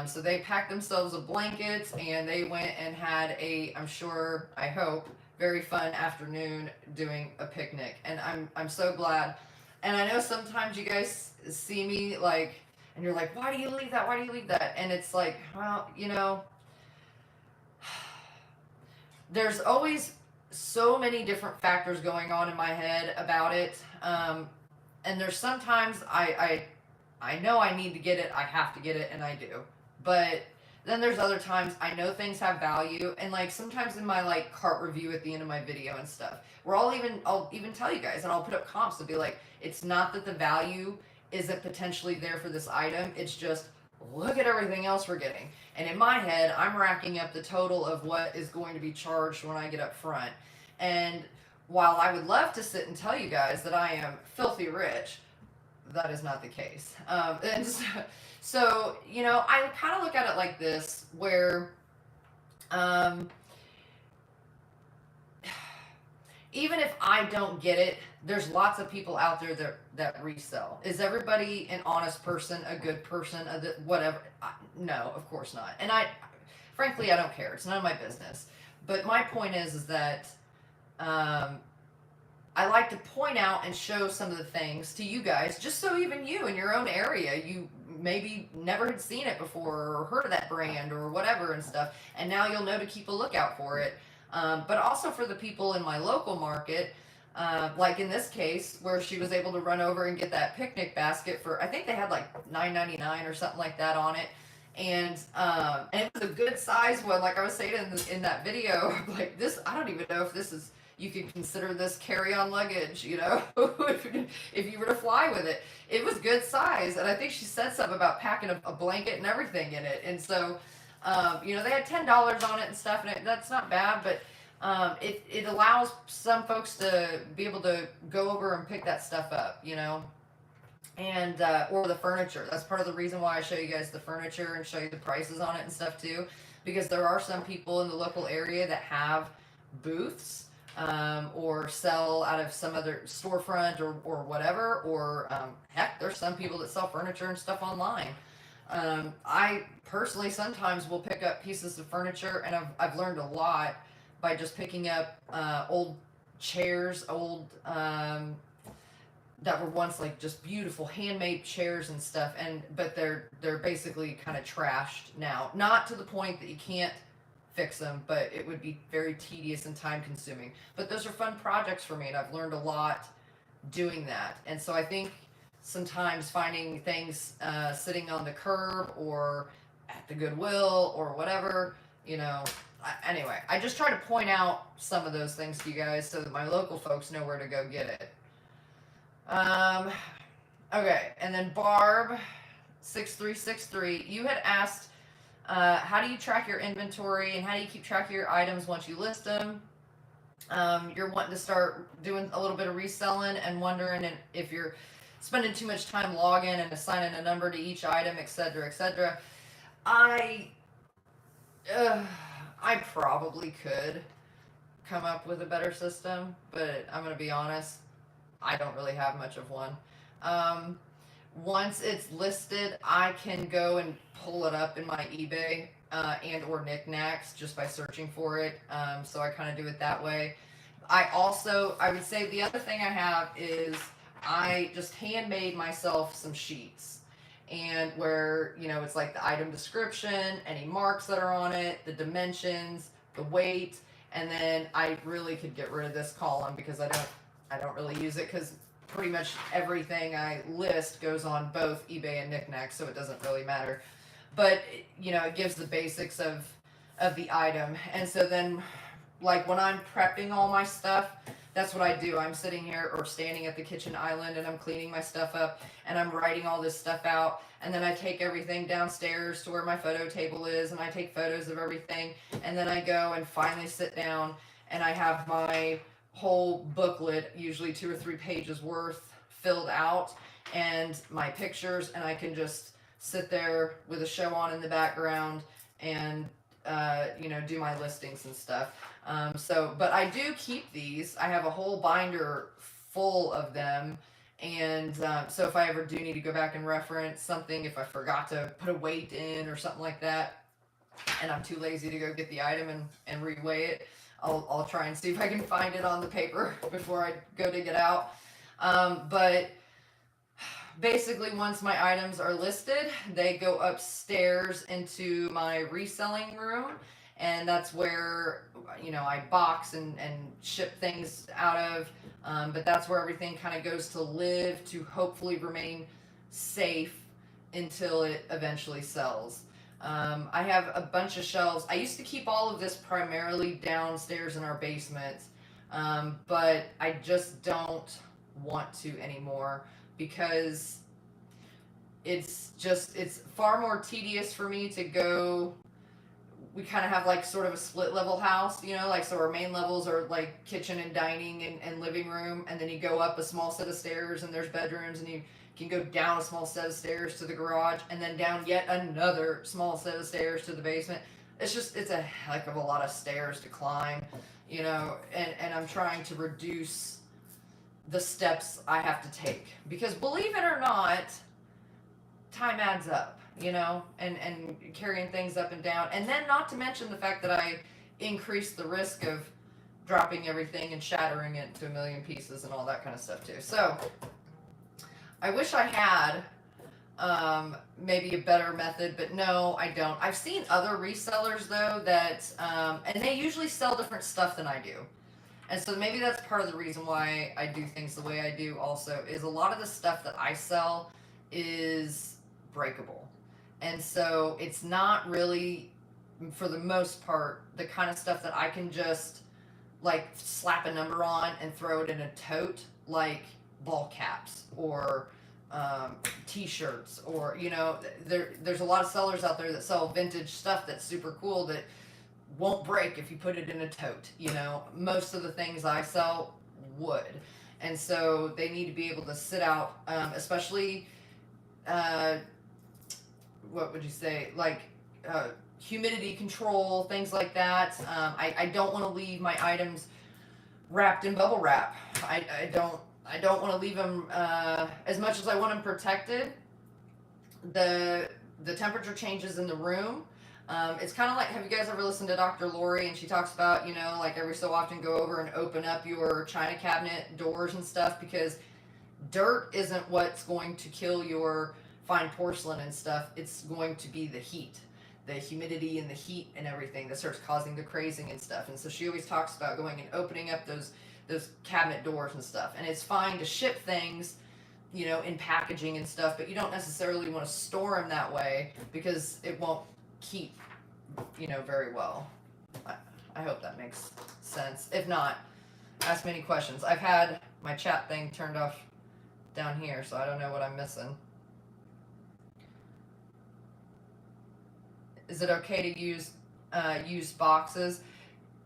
So they packed themselves a blanket and they went and had I hope, very fun afternoon doing a picnic. And I'm so glad. And I know sometimes you guys see me and you're like, why do you leave that? Why do you leave that? And it's like, well, there's always so many different factors going on in my head about it. And there's sometimes I know I need to get it, I have to get it, and I do. But then there's other times I know things have value, and sometimes in my cart review at the end of my video and stuff, where I'll even tell you guys, and I'll put up comps to be like, it's not that the value isn't potentially there for this item, it's just look at everything else we're getting. And in my head, I'm racking up the total of what is going to be charged when I get up front. And while I would love to sit and tell you guys that I am filthy rich, that is not the case. And so, you know, I kind of look at it like this, where um, even if I don't get it, there's lots of people out there that resell. Is everybody an honest person, a good person, whatever? No, of course not. And frankly, I don't care. It's none of my business. But my point is that um, I like to point out and show some of the things to you guys, just so even you in your own area, you maybe never had seen it before or heard of that brand or whatever and stuff, and now you'll know to keep a lookout for it. But also for the people in my local market, like in this case, where she was able to run over and get that picnic basket for, I think they had like $9.99 or something like that on it. And it was a good size one, like I was saying in that video. Like, this, I don't even know if this is, you could consider this carry-on luggage, you know, if you were to fly with it. It was good size, and I think she said something about packing a blanket and everything in it. And so, you know, they had $10 on it and stuff, and that's not bad, but it allows some folks to be able to go over and pick that stuff up, you know, and or the furniture. That's part of the reason why I show you guys the furniture and show you the prices on it and stuff too, because there are some people in the local area that have booths, or sell out of some other storefront or whatever, or heck, there's some people that sell furniture and stuff online. I personally sometimes will pick up pieces of furniture, and I've learned a lot by just picking up old chairs, old that were once like just beautiful handmade chairs and stuff, but they're basically kind of trashed now. Not to the point that you can't fix them, but it would be very tedious and time consuming. But those are fun projects for me, and I've learned a lot doing that. And so I think sometimes finding things sitting on the curb or at the Goodwill or whatever, you know. Anyway, I just try to point out some of those things to you guys so that my local folks know where to go get it. Okay, and then Barb 6363, you had asked, how do you track your inventory and how do you keep track of your items once you list them? You're wanting to start doing a little bit of reselling and wondering if you're spending too much time logging and assigning a number to each item, etc., etc. I probably could come up with a better system, but I'm going to be honest, I don't really have much of one. Once it's listed, I can go and pull it up in my eBay and or Niknax just by searching for it. So I kind of do it that way. I would say the other thing I have is I just handmade myself some sheets, and where, you know, it's like the item description, any marks that are on it, the dimensions, the weight, and then I really could get rid of this column because I don't really use it, because pretty much everything I list goes on both eBay and Niknax, so it doesn't really matter. But, you know, it gives the basics of the item. And so then, like, when I'm prepping all my stuff, that's what I do. I'm sitting here or standing at the kitchen island, and I'm cleaning my stuff up, and I'm writing all this stuff out, and then I take everything downstairs to where my photo table is, and I take photos of everything, and then I go and finally sit down, and I have my whole booklet, usually 2 or 3 pages worth, filled out, and my pictures, and I can just sit there with a show on in the background and you know, do my listings and stuff. But I do keep these. I have a whole binder full of them, and so if I ever do need to go back and reference something, if I forgot to put a weight in or something like that, and I'm too lazy to go get the item and reweigh it, I'll try and see if I can find it on the paper before I go dig it out. But basically, once my items are listed, they go upstairs into my reselling room, and that's where, you know, I box and ship things out of. But that's where everything kind of goes to live, to hopefully remain safe until it eventually sells. I have a bunch of shelves. I used to keep all of this primarily downstairs in our basement, but I just don't want to anymore, because it's far more tedious for me to go. We kind of have like sort of a split level house, you know, like, so our main levels are like kitchen and dining and living room, and then you go up a small set of stairs and there's bedrooms, and you can go down a small set of stairs to the garage and then down yet another small set of stairs to the basement. It's a heck of a lot of stairs to climb, you know, and I'm trying to reduce the steps I have to take, because believe it or not, time adds up, you know, and carrying things up and down, and then not to mention the fact that I increase the risk of dropping everything and shattering it to a million pieces and all that kind of stuff too. So I wish I had maybe a better method, but no, I don't. I've seen other resellers though that and they usually sell different stuff than I do. And so maybe that's part of the reason why I do things the way I do also, is a lot of the stuff that I sell is breakable. And so it's not really, for the most part, the kind of stuff that I can just like slap a number on and throw it in a tote, like ball caps or t-shirts, or, you know, there's a lot of sellers out there that sell vintage stuff that's super cool that won't break if you put it in a tote. You know, most of the things I sell would, and so they need to be able to sit out, especially what would you say, like humidity control, things like that. I don't want to leave my items wrapped in bubble wrap. I don't want to leave them as much as I want them protected. The temperature changes in the room. It's kind of like, have you guys ever listened to Dr. Lori, and she talks about, you know, like every so often go over and open up your china cabinet doors and stuff, because dirt isn't what's going to kill your fine porcelain and stuff. It's going to be the heat, the humidity and the heat and everything that starts causing the crazing and stuff. And so she always talks about going and opening up those cabinet doors and stuff. And it's fine to ship things, you know, in packaging and stuff, but you don't necessarily want to store them that way, because it won't keep, you know, very well. I hope that makes sense. If not, ask me any questions. I've had my chat thing turned off down here, so I don't know what I'm missing. Is it okay to use used boxes?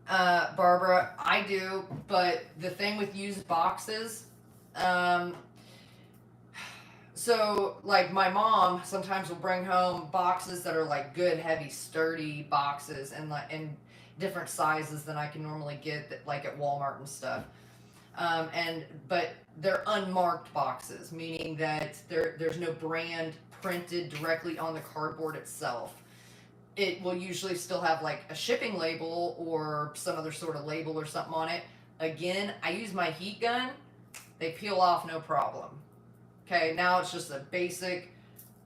Barbara, I do, but the thing with used boxes, so like my mom sometimes will bring home boxes that are like good, heavy, sturdy boxes, and like in different sizes than I can normally get, like at Walmart and stuff. But they're unmarked boxes, meaning that there's no brand printed directly on the cardboard itself. It will usually still have like a shipping label or some other sort of label or something on it. Again, I use my heat gun. They peel off no problem. Okay, now it's just a basic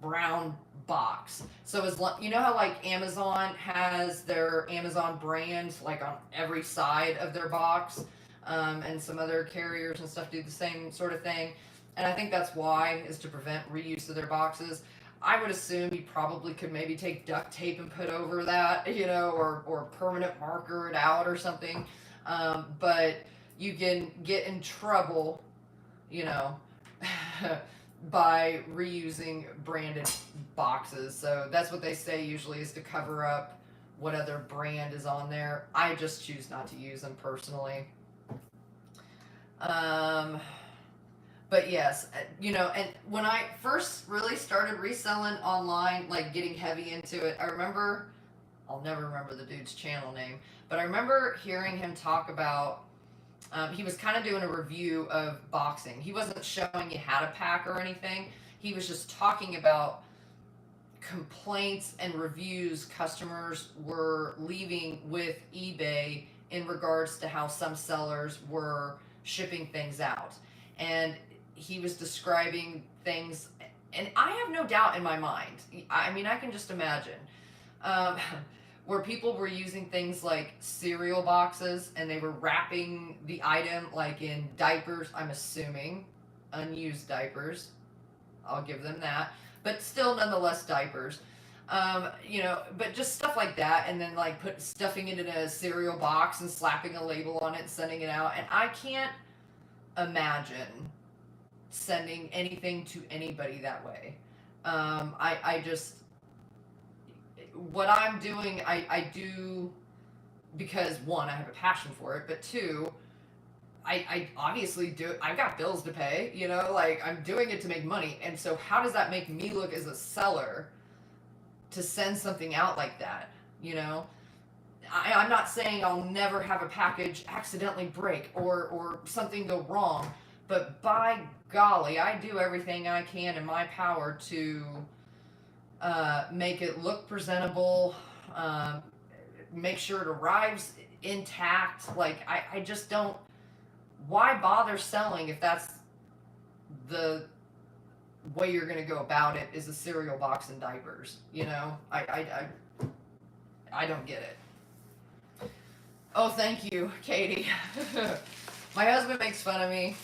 brown box. So as you know how like Amazon has their Amazon brand like on every side of their box, and some other carriers and stuff do the same sort of thing. And I think that's why, is to prevent reuse of their boxes. I would assume you probably could maybe take duct tape and put over that, you know, or permanent marker it out or something. But you can get in trouble, you know, by reusing branded boxes. So that's what they say usually, is to cover up what other brand is on there. I just choose not to use them personally. But yes, you know, and when I first really started reselling online, like getting heavy into it, I remember, I'll never remember the dude's channel name, but I remember hearing him talk about, he was kind of doing a review of boxing. He wasn't showing you how to pack or anything. He was just talking about complaints and reviews customers were leaving with eBay in regards to how some sellers were shipping things out. And he was describing things, and I have no doubt in my mind, I mean, I can just imagine, where people were using things like cereal boxes, and they were wrapping the item like in diapers, I'm assuming, unused diapers, I'll give them that, but still nonetheless diapers, you know, but just stuff like that, and then like stuffing it in a cereal box and slapping a label on it and sending it out. And I can't imagine sending anything to anybody that way. I just, what I'm doing, I do because, one, I have a passion for it, but two, I obviously do. I've got bills to pay, you know, like I'm doing it to make money. And so how does that make me look as a seller to send something out like that? You know, I'm not saying I'll never have a package accidentally break or something go wrong, but by golly, I do everything I can in my power to make it look presentable, um, make sure it arrives intact. Like, I just don't. Why bother selling if that's the way you're going to go about it is a cereal box and diapers? You know, I don't get it. Oh, thank you, Katie. My husband makes fun of me.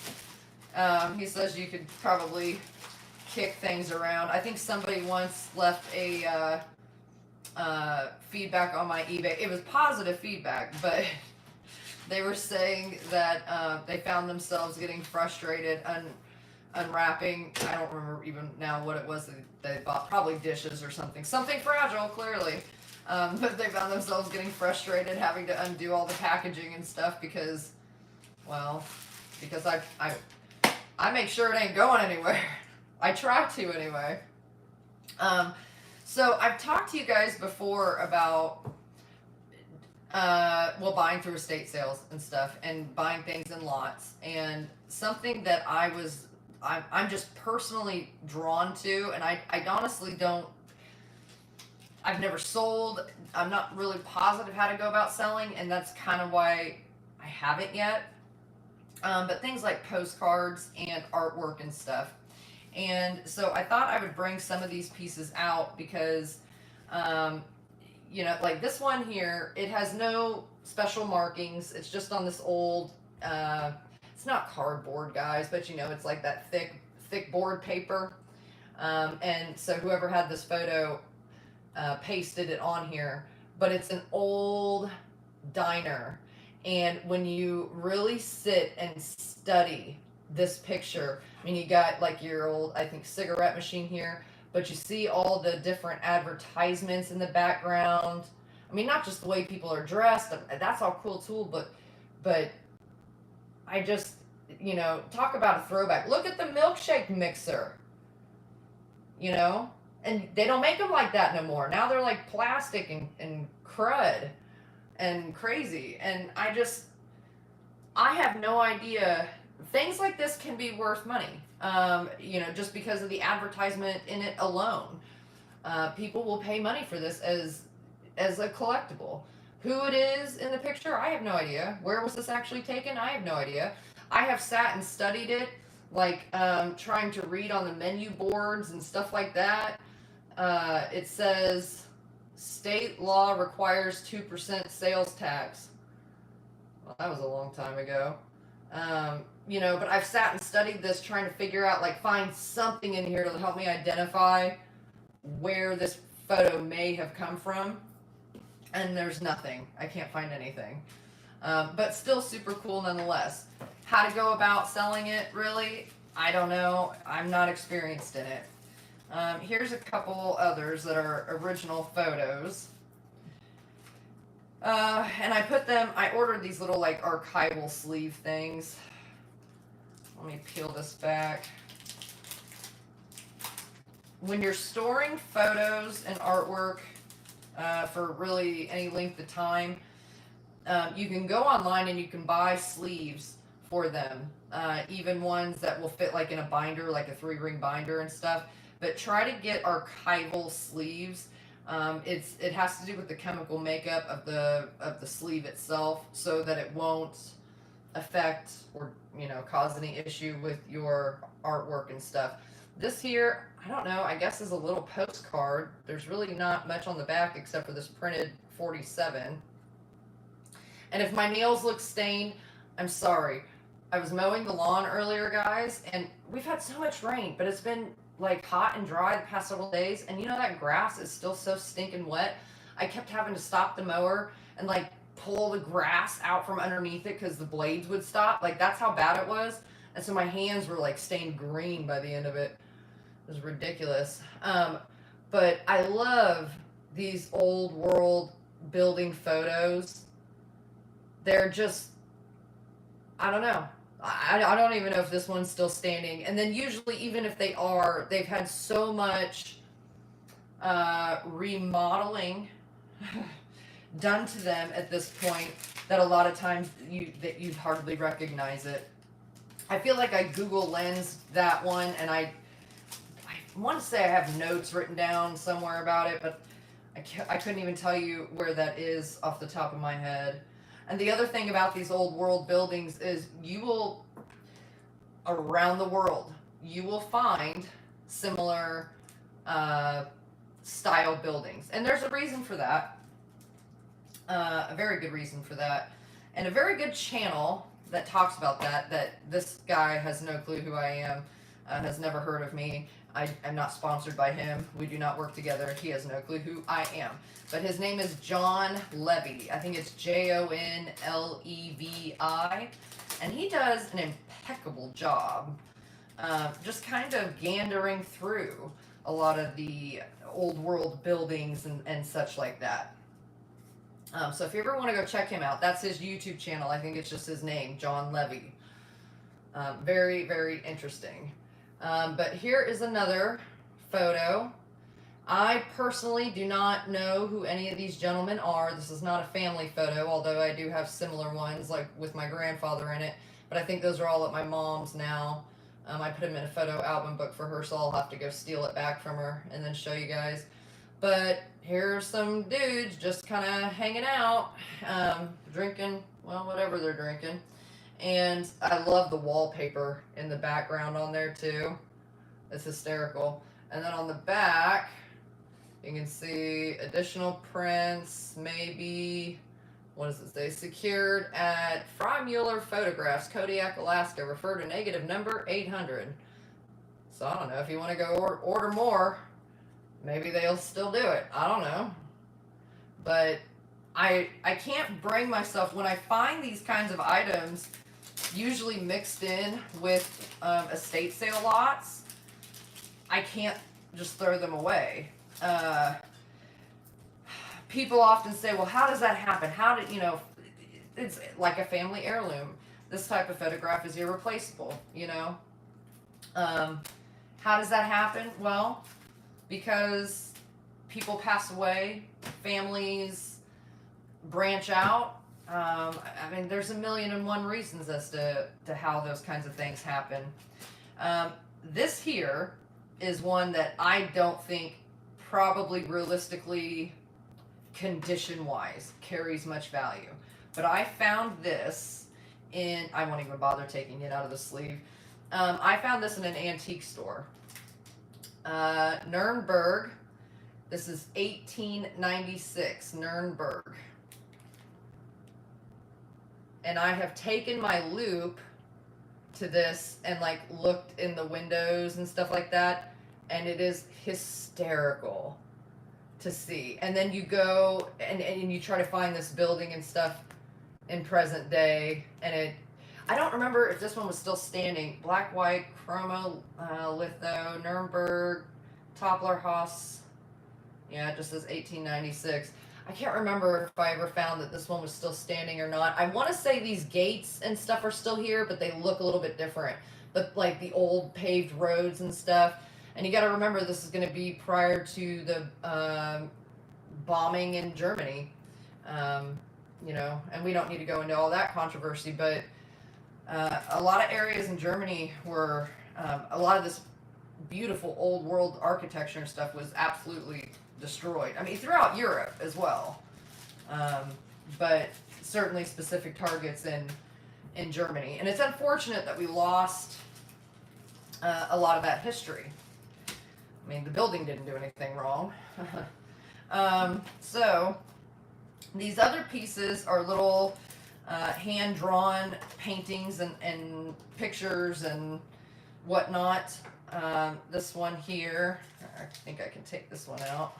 He says you could probably kick things around. I think somebody once left a feedback on my eBay. It was positive feedback, but they were saying that they found themselves getting frustrated unwrapping. I don't remember even now what it was that they bought. Probably dishes or something. Something fragile, clearly. But they found themselves getting frustrated, having to undo all the packaging and stuff because, well, because I make sure it ain't going anywhere. I try to anyway. So I've talked to you guys before about buying through estate sales and stuff, and buying things in lots, and something that I'm just personally drawn to, and I honestly don't. I've never sold. I'm not really positive how to go about selling, and that's kind of why I haven't yet. But things like postcards and artwork and stuff. And so I thought I would bring some of these pieces out because, you know, like this one here, it has no special markings. It's just on this old, it's not cardboard, guys, but you know, it's like that thick board paper. And so whoever had this photo pasted it on here, but it's an old diner. And when you really sit and study this picture, I mean, you got like your old, I think, cigarette machine here, but you see all the different advertisements in the background. I mean, not just the way people are dressed, that's all cool too, but I just, you know, talk about a throwback. Look at the milkshake mixer, you know, and they don't make them like that no more. Now they're like plastic and crud and crazy. And I have no idea. Things like this can be worth money, you know, just because of the advertisement in it alone. People will pay money for this as a collectible. Who it is in the picture, I have no idea. Where was this actually taken? I have no idea. I have sat and studied it, like trying to read on the menu boards and stuff like that. It says state law requires 2% sales tax. Well, that was a long time ago. You know, but I've sat and studied this, trying to figure out, like, find something in here to help me identify where this photo may have come from. And there's nothing. I can't find anything. But still super cool nonetheless. How to go about selling it, really? I don't know. I'm not experienced in it. Here's a couple others that are original photos. And I ordered these little like archival sleeve things. Let me peel this back. When you're storing photos and artwork for really any length of time, you can go online and you can buy sleeves for them. Even ones that will fit like in a binder, like a 3-ring binder and stuff. But try to get archival sleeves. It has to do with the chemical makeup of the sleeve itself, so that it won't affect or, you know, cause any issue with your artwork and stuff. This here, I don't know, I guess is a little postcard. There's really not much on the back except for this printed 47. And if my nails look stained, I'm sorry. I was mowing the lawn earlier, guys, and we've had so much rain, but it's been like hot and dry the past several days, and you know that grass is still so stinking wet. I kept having to stop the mower and like pull the grass out from underneath it because the blades would stop. Like, that's how bad it was. And so my hands were like stained green by the end of it. It was ridiculous. But I love these old world building photos. They're just I don't know. I don't even know if this one's still standing. And then usually, even if they are, they've had so much remodeling done to them at this point that a lot of times you'd hardly recognize it. I feel like I Google Lens that one, and I want to say I have notes written down somewhere about it, but I couldn't even tell you where that is off the top of my head. And the other thing about these old world buildings is you will, around the world, you will find similar style buildings. And there's a reason for that, a very good reason for that, and a very good channel that talks about that, that this guy has no clue who I am, has never heard of me. I am not sponsored by him. We do not work together. He has no clue who I am. But his name is John Levy. I think it's Jonlevi. And he does an impeccable job just kind of gandering through a lot of the old world buildings and such like that. So if you ever want to go check him out, that's his YouTube channel. I think it's just his name, John Levy. Very, very interesting. But here is another photo. I personally do not know who any of these gentlemen are. This is not a family photo, although I do have similar ones, like with my grandfather in it. But I think those are all at my mom's now. I put them in a photo album book for her, so I'll have to go steal it back from her and then show you guys. But here's some dudes just kind of hanging out, drinking, well, whatever they're drinking. And I love the wallpaper in the background on there too. It's hysterical. And then on the back, you can see additional prints, maybe, what does it say? Secured at Fry Mueller Photographs, Kodiak, Alaska. Refer to negative number 800. So I don't know if you want to go order more. Maybe they'll still do it. I don't know. But I can't bring myself, when I find these kinds of items, usually mixed in with estate sale lots, I can't just throw them away. People often say, well, how does that happen? How did, it's like a family heirloom. This type of photograph is irreplaceable, How does that happen? Well, because people pass away, families branch out. There's 1,000,001 reasons as to how those kinds of things happen. This here is one that I don't think probably realistically, condition-wise, carries much value. But I found this I won't even bother taking it out of the sleeve. I found this in an antique store. Nuremberg. This is 1896, Nuremberg. And I have taken my loupe to this and looked in the windows and stuff like that, and it is hysterical to see. And then you go and you try to find this building and stuff in present day, and I don't remember if this one was still standing. Black, white, chromo, litho, Nuremberg, Toblerhaus. Yeah, it just says 1896. I can't remember if I ever found that this one was still standing or not. I want to say these gates and stuff are still here, but they look a little bit different. But like the old paved roads and stuff. And you got to remember, this is going to be prior to the bombing in Germany. And we don't need to go into all that controversy, but a lot of areas in Germany were, a lot of this beautiful old world architecture and stuff was absolutely destroyed. Throughout Europe as well, but certainly specific targets in Germany. And it's unfortunate that we lost a lot of that history. The building didn't do anything wrong. So these other pieces are little hand-drawn paintings and pictures and whatnot. This one here, I think I can take this one out.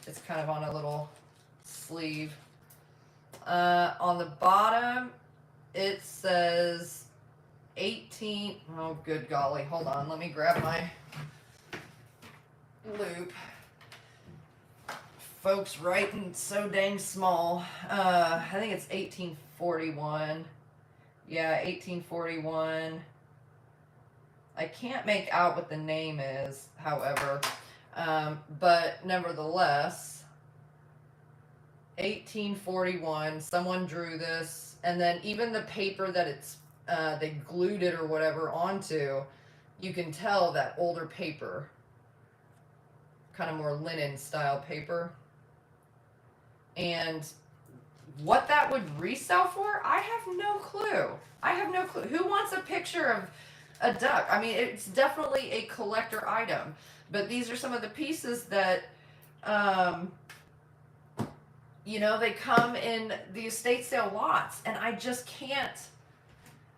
It's kind of on a little sleeve. On the bottom, it says 18. Oh, good golly. Hold on. Let me grab my loop. Folks writing so dang small. I think it's 1841. Yeah, 1841. I can't make out what the name is, however, but nevertheless, 1841. Someone drew this, and then even the paper that it's they glued it or whatever onto, you can tell that older paper, kind of more linen style paper. And what that would resell for, I have no clue. I have no clue. Who wants a picture of a duck? I mean, it's definitely a collector item, but these are some of the pieces that, um, you know, they come in the estate sale lots, and I just can't.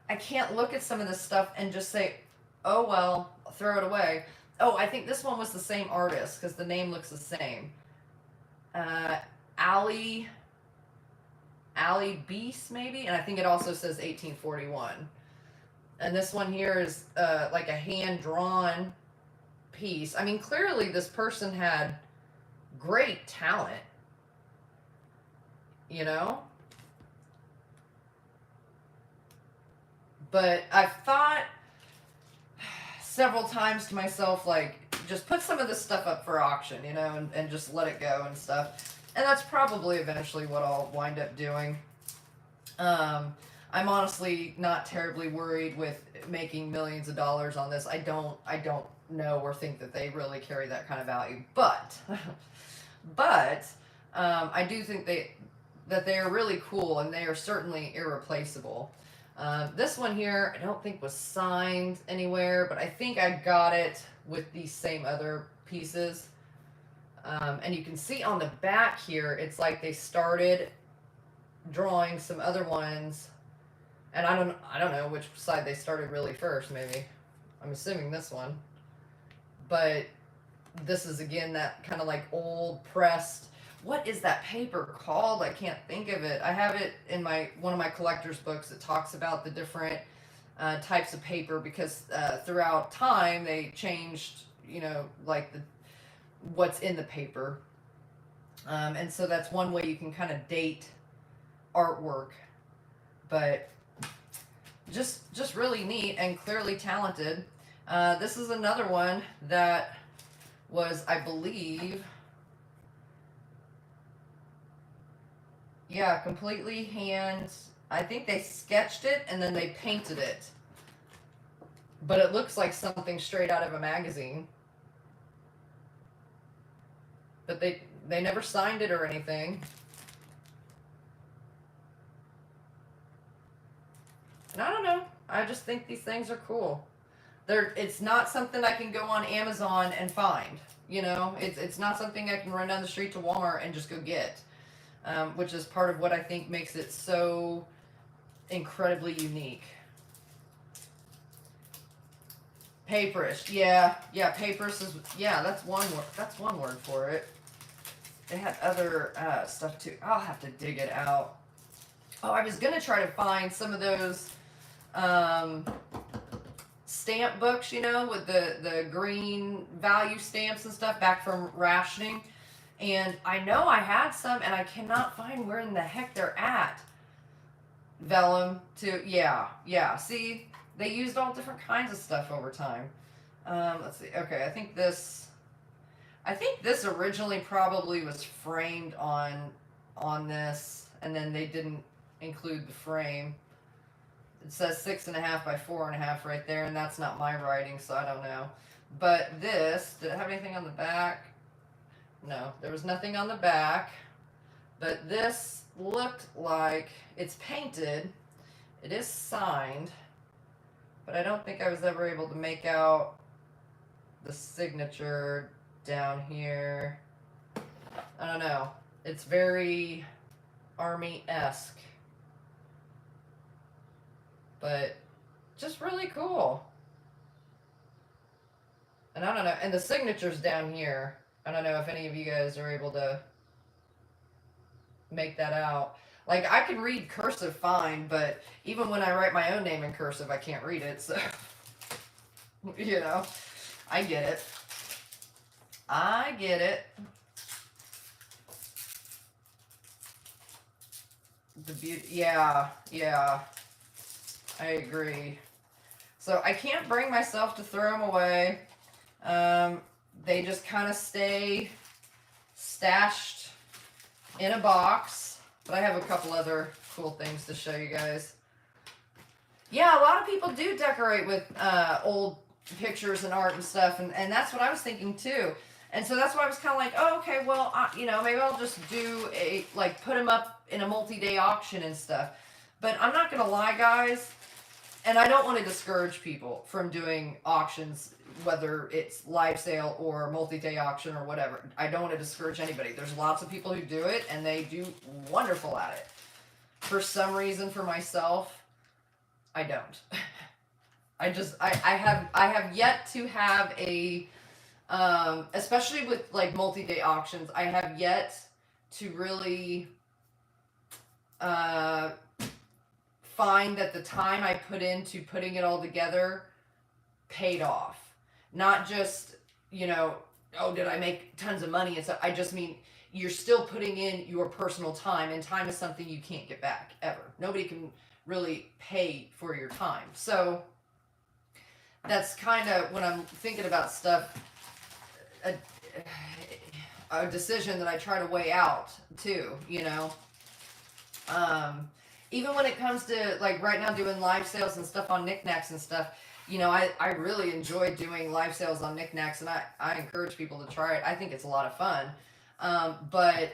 I can't look at some of this stuff and just say, "Oh well, I'll throw it away." Oh, I think this one was the same artist because the name looks the same. Ali Beast maybe, and I think it also says 1841. And this one here is like a hand drawn piece. I mean, clearly this person had great talent, you know. But I've thought several times to myself, like, just put some of this stuff up for auction, you know, and just let it go and stuff. And that's probably eventually what I'll wind up doing. I'm honestly not terribly worried with making millions of dollars on this. I don't know or think that they really carry that kind of value. But, I do think that they are really cool, and they are certainly irreplaceable. This one here, I don't think was signed anywhere, but I think I got it with these same other pieces. And you can see on the back here, it's like they started drawing some other ones, and I don't know which side they started really first. Maybe I'm assuming this one, but this is again that kind of like old pressed. What is that paper called? I can't think of it. I have it in one of my collector's books. It talks about the different types of paper because throughout time they changed, you know, like what's in the paper, and so that's one way you can kind of date artwork. But just really neat and clearly talented. This is another one that was, I believe, yeah, completely hand. I think they sketched it and then they painted it, but it looks like something straight out of a magazine. But they never signed it or anything. And I don't know. I just think these things are cool. It's not something I can go on Amazon and find. You know, it's not something I can run down the street to Walmart and just go get. Which is part of what I think makes it so incredibly unique. Papyrus, yeah, papyrus is, yeah, that's one word for it. They had other stuff too. I'll have to dig it out. Oh, I was gonna try to find some of those stamp books, you know, with the green value stamps and stuff back from rationing. And I know I had some, and I cannot find where in the heck they're at. Vellum, too. Yeah. See, they used all different kinds of stuff over time. Let's see. Okay, I think this originally probably was framed on this, and then they didn't include the frame. It says 6.5 by 4.5 right there, and that's not my writing, so I don't know. But this, did it have anything on the back? No, there was nothing on the back. But this looked like it's painted. It is signed, but I don't think I was ever able to make out the signature down here. I don't know. It's very Army-esque, but just really cool. And I don't know. And the signature's down here. I don't know if any of you guys are able to make that out. Like, I can read cursive fine, but even when I write my own name in cursive, I can't read it, so, you know, I get it. The beauty, yeah. I agree. So I can't bring myself to throw them away. They just kind of stay stashed in a box. But I have a couple other cool things to show you guys. Yeah, a lot of people do decorate with old pictures and art and stuff, and that's what I was thinking too. And so that's why I was kind of like, oh, okay, well, maybe I'll just do put them up in a multi-day auction and stuff. But I'm not gonna lie, guys, and I don't want to discourage people from doing auctions, whether it's live sale or multi-day auction or whatever. I don't want to discourage anybody. There's lots of people who do it, and they do wonderful at it. For some reason, for myself, I don't. I have yet to have a, especially with like multi-day auctions, I have yet to really find that the time I put into putting it all together paid off. Not just, oh, did I make tons of money and stuff. I just mean you're still putting in your personal time, and time is something you can't get back ever. Nobody can really pay for your time. So that's kind of when I'm thinking about stuff, a decision that I try to weigh out too, even when it comes to like right now doing live sales and stuff on Niknax and stuff, I really enjoy doing live sales on Niknax, and I encourage people to try it. I think it's a lot of fun. But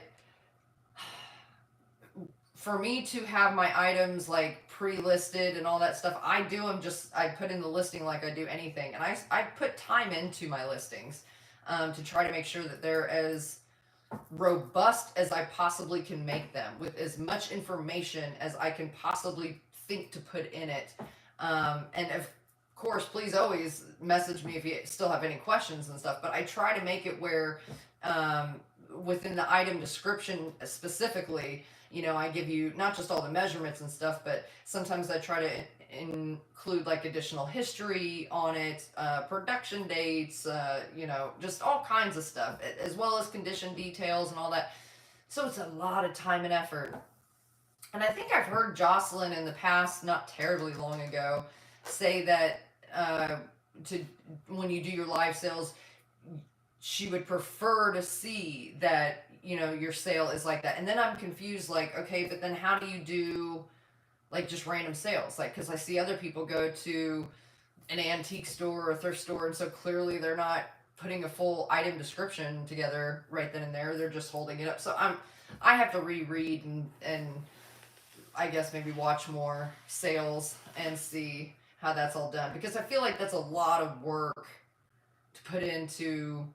for me to have my items like pre-listed and all that stuff, I do them I put in the listing like I do anything. And I put time into my listings to try to make sure that they're as robust as I possibly can make them, with as much information as I can possibly think to put in it. And of course, please always message me if you still have any questions and stuff, but I try to make it where within the item description specifically, I give you not just all the measurements and stuff, but sometimes I try to include like additional history on it, production dates, just all kinds of stuff, as well as condition details and all that. So it's a lot of time and effort. And I think I've heard Jocelyn in the past, not terribly long ago, say that when you do your live sales, she would prefer to see that your sale is like that. And then I'm confused, like, okay, but then how do you do like just random sales? Like, because I see other people go to an antique store or a thrift store, and so clearly they're not putting a full item description together right then and there. They're just holding it up. So I have to reread and I guess maybe watch more sales and see how that's all done, because I feel like that's a lot of work to put into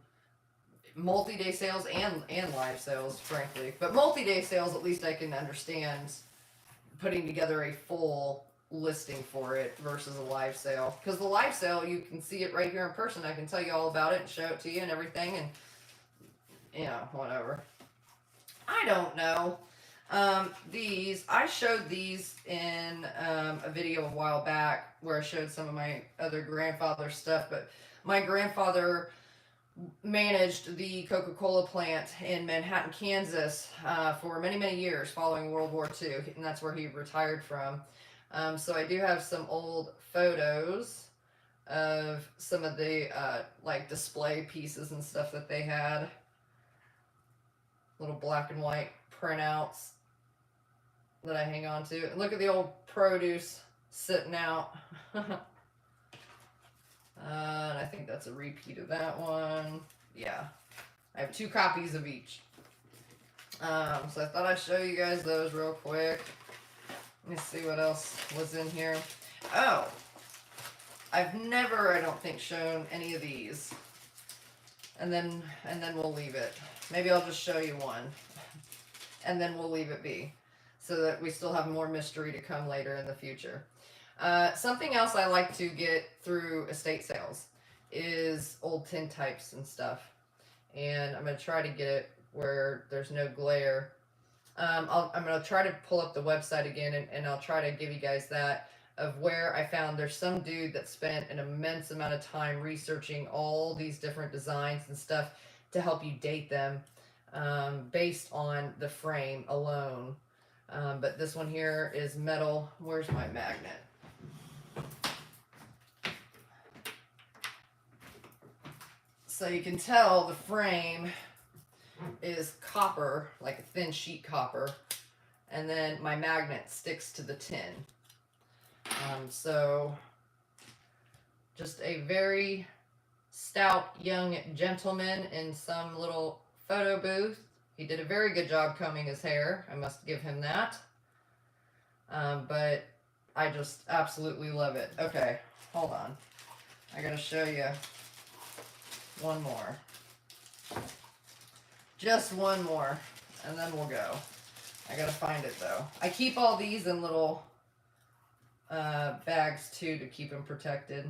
multi-day sales and live sales, frankly. But multi-day sales, at least I can understand putting together a full listing for it versus a live sale. Because the live sale, you can see it right here in person. I can tell you all about it and show it to you and everything, and whatever. I don't know. I showed these in a video a while back where I showed some of my other grandfather stuff, but my grandfather managed the Coca-Cola plant in Manhattan, Kansas for many, many years following World War II, and that's where he retired from. So I do have some old photos of some of the like display pieces and stuff that they had. Little black and white printouts that I hang on to. And look at the old produce sitting out. And I think that's a repeat of that one. Yeah. I have 2 copies of each. So I thought I'd show you guys those real quick. Let me see what else was in here. Oh. I've never, I don't think, shown any of these. And then we'll leave it. Maybe I'll just show you one. And then we'll leave it be, so that we still have more mystery to come later in the future. Something else I like to get through estate sales is old tintypes and stuff. And I'm going to try to get it where there's no glare. I'm going to try to pull up the website again, and I'll try to give you guys that, of where I found there's some dude that spent an immense amount of time researching all these different designs and stuff to help you date them based on the frame alone. But this one here is metal. Where's my magnet? So you can tell the frame is copper, like a thin sheet copper, and then my magnet sticks to the tin. So just a very stout young gentleman in some little photo booth. He did a very good job combing his hair. I must give him that. But I just absolutely love it. Okay, hold on. I gotta show you one more. Just one more, and then we'll go. I gotta find it though. I keep all these in little bags too to keep them protected.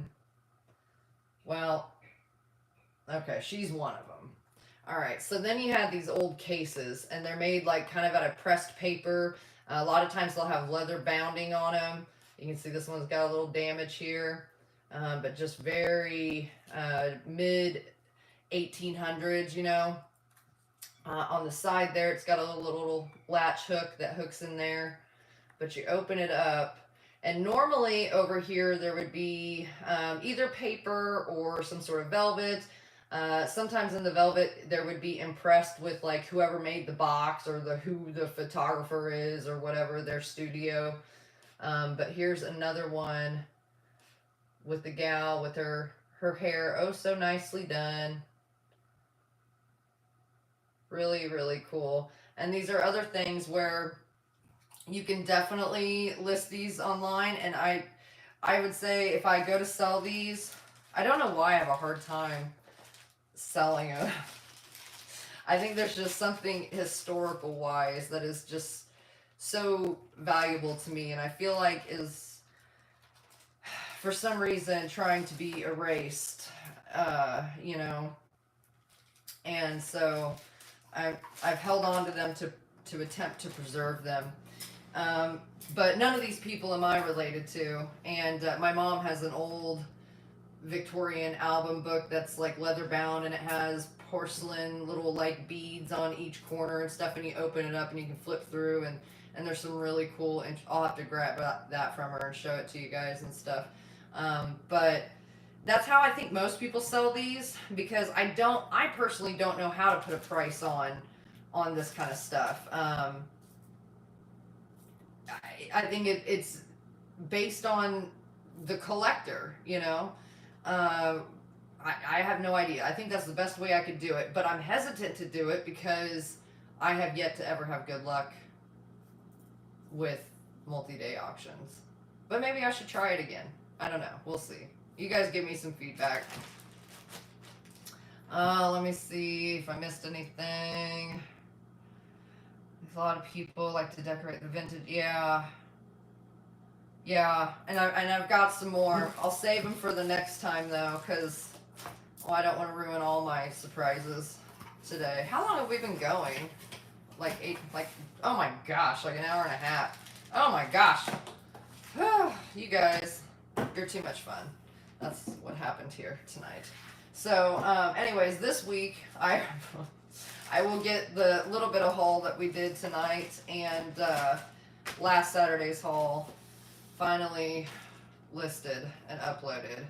Well, okay, she's one of them. All right, so then you have these old cases, and they're made like kind of out of pressed paper. A lot of times they'll have leather bounding on them. You can see this one's got a little damage here, but just very mid 1800s, you know. On the side there, it's got a little latch hook that hooks in there, but you open it up, and normally over here there would be either paper or some sort of velvet. Sometimes in the velvet there would be impressed with like whoever made the box or who the photographer is or whatever, their studio. But here's another one with the gal with her hair oh so nicely done. Really, really cool. And these are other things where you can definitely list these online. And I would say if I go to sell these, I don't know why I have a hard time selling them. I think there's just something historical wise that is just so valuable to me, and I feel like is for some reason trying to be erased, you know. And so I've held on to them to attempt to preserve them. But none of these people am I related to. And my mom has an old Victorian album book that's like leather bound, and it has porcelain little like beads on each corner and stuff, and you open it up and you can flip through, and there's some really cool, and I'll have to grab that from her and show it to you guys and stuff. But that's how I think most people sell these, because I personally don't know how to put a price on this kind of stuff. I think it's based on the collector, you know. I have no idea. I think that's the best way I could do it, but I'm hesitant to do it because I have yet to ever have good luck with multi-day auctions. But maybe I should try it again. I don't know. We'll see. You guys give me some feedback. Let me see if I missed anything. A lot of people like to decorate the vintage. Yeah, and I've got some more. I'll save them for the next time though, because I don't want to ruin all my surprises today. How long have we been going? Oh my gosh, like an hour and a half. Oh my gosh. You guys, you're too much fun. That's what happened here tonight. So, anyways, this week I will get the little bit of haul that we did tonight and last Saturday's haul finally listed and uploaded.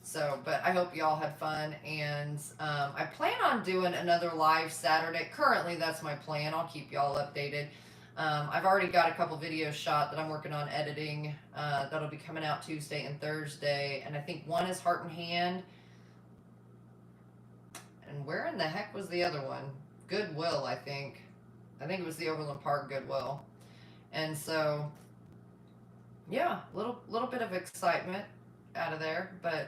So, but I hope y'all had fun, and I plan on doing another live Saturday. Currently, that's my plan. I'll keep y'all updated. I've already got a couple videos shot that I'm working on editing. That'll be coming out Tuesday and Thursday, and I think one is Heart and Hand. And where in the heck was the other one? Goodwill, I think. I think it was the Overland Park Goodwill. And so, yeah, little bit of excitement out of there, but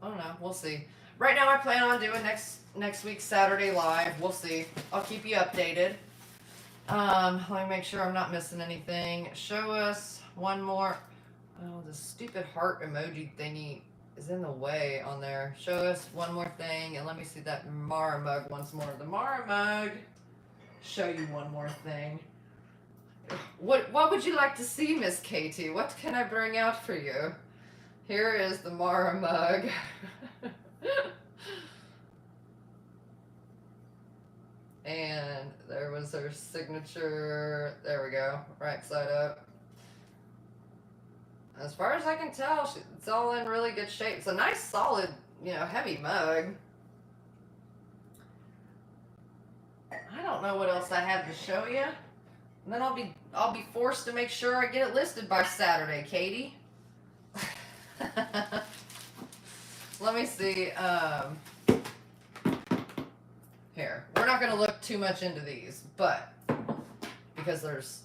I don't know. We'll see. Right now, I plan on doing next week's Saturday live. We'll see. I'll keep you updated. Let me make sure I'm not missing anything. Show us one more. Oh, the stupid heart emoji thingy is in the way on there. Show us one more thing, and let me see that Mara mug once more. The Mara mug. Show you one more thing. What would you like to see, Miss Katie? What can I bring out for you? Here is the Mara mug. And there was her signature. There we go. Right side up. As far as I can tell, it's all in really good shape. It's a nice, solid, heavy mug. don't know what else I have to show you. And then I'll be forced to make sure I get it listed by Saturday, Katie. Let me see. Here, we're not going to look too much into these, but because there's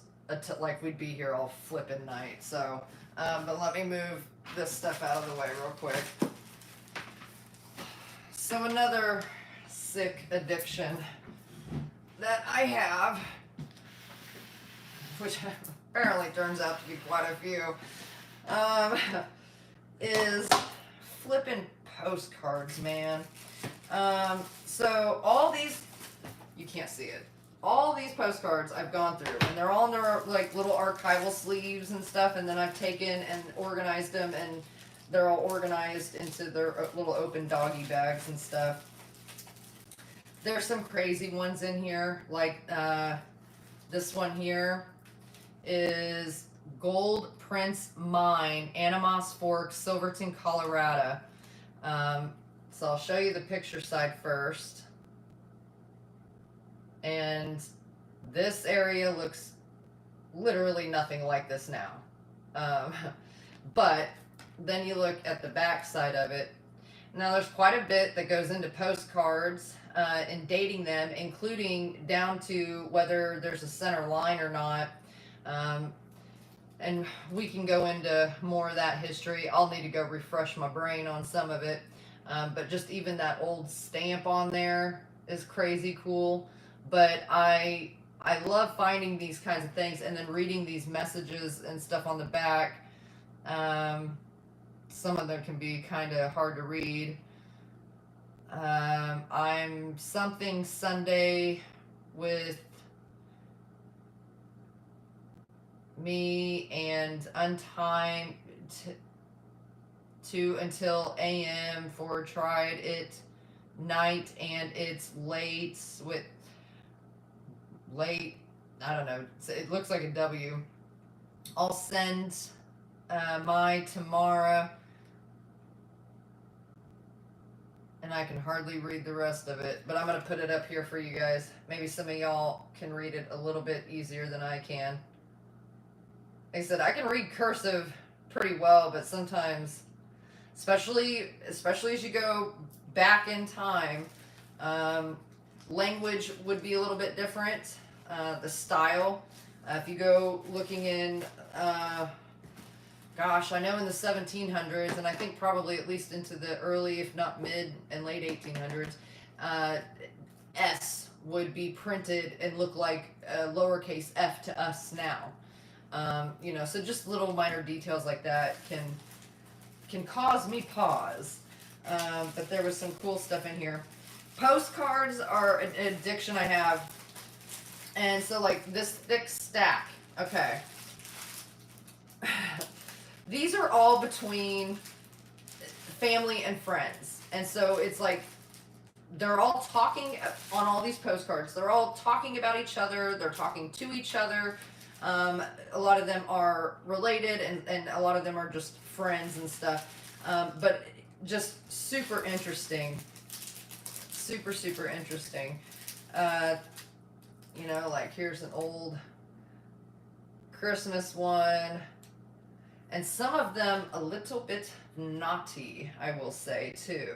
like we'd be here all flipping night. So, but let me move this stuff out of the way real quick. So another sick addiction that I have, which apparently turns out to be quite a few, is flipping postcards, man. So all these, you can't see it, all these postcards I've gone through, and they're all in their like little archival sleeves and stuff, and then I've taken and organized them, and they're all organized into their little open doggy bags and stuff. There's some crazy ones in here, like this one here is Gold Prince Mine, Animas Forks, Silverton, Colorado. So I'll show you the picture side first. And this area looks literally nothing like this now. But then you look at the back side of it. Now there's quite a bit that goes into postcards and dating them, including down to whether there's a center line or not. And we can go into more of that history. I'll need to go refresh my brain on some of it. But just even that old stamp on there is crazy cool. But I love finding these kinds of things and then reading these messages and stuff on the back. Some of them can be kind of hard to read. I'm something Sunday with me and untimed to until AM for tried it night, and it's late with late, I don't know, it looks like a W. I'll send my tomorrow, and I can hardly read the rest of it, but I'm going to put it up here for you guys. Maybe some of y'all can read it a little bit easier than I can. Like I said, I can read cursive pretty well, but sometimes, especially as you go back in time, language would be a little bit different. The style, if you go looking in, gosh, I know in the 1700s, and I think probably at least into the early, if not mid and late 1800s, S would be printed and look like a lowercase f to us now. You know, so just little minor details like that can cause me pause. But there was some cool stuff in here. Postcards are an addiction I have. And so like this thick stack. Okay. These are all between family and friends. And so it's like they're all talking on all these postcards. They're all talking about each other. They're talking to each other. A lot of them are related, and a lot of them are just friends and stuff. But just super interesting. Super, super interesting. You know, like here's an old Christmas one. And some of them a little bit naughty, I will say, too.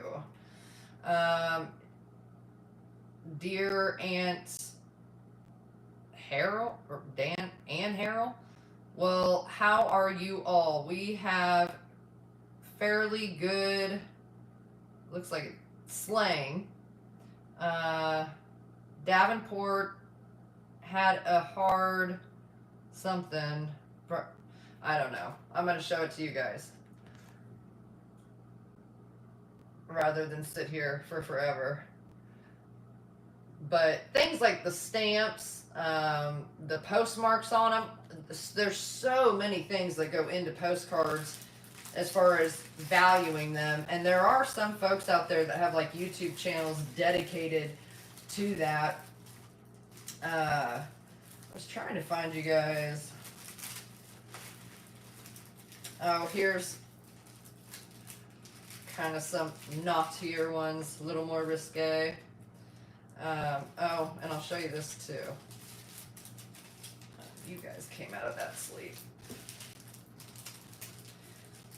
Dear Aunt Harold, or Ann Harold. Well, how are you all? We have fairly good, looks like slang. Davenport had a hard something. I don't know. I'm going to show it to you guys rather than sit here for forever. But things like the stamps, the postmarks on them, there's so many things that go into postcards as far as valuing them. And there are some folks out there that have like YouTube channels dedicated to that. I was trying to find you guys. Oh, here's kind of some naughtier ones, a little more risque. Oh, and I'll show you this too. You guys came out of that sleep.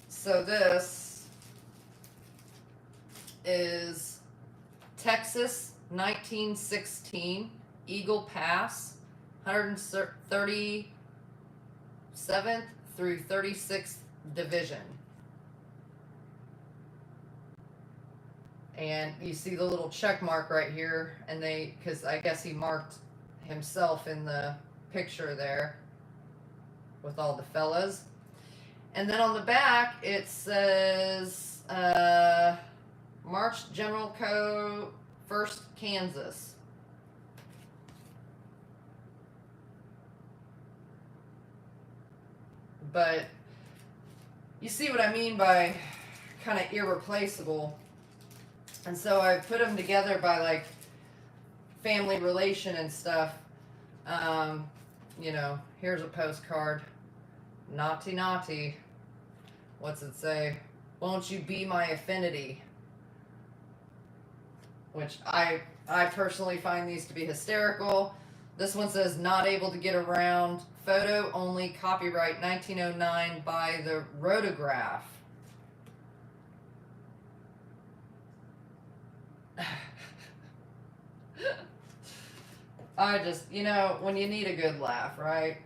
So this is Texas 1916 Eagle Pass, 137th through 36th Division. And you see the little check mark right here, and because I guess he marked himself in the picture there with all the fellas. And then on the back it says March General Code 1st Kansas. But you see what I mean by kind of irreplaceable. And so I put them together by like family relation and stuff. You know, here's a postcard. Naughty, naughty. What's it say? Won't you be my affinity? Which I personally find these to be hysterical. This one says not able to get around. Photo only, copyright 1909 by the Rotograph. I just, you know, when you need a good laugh, right?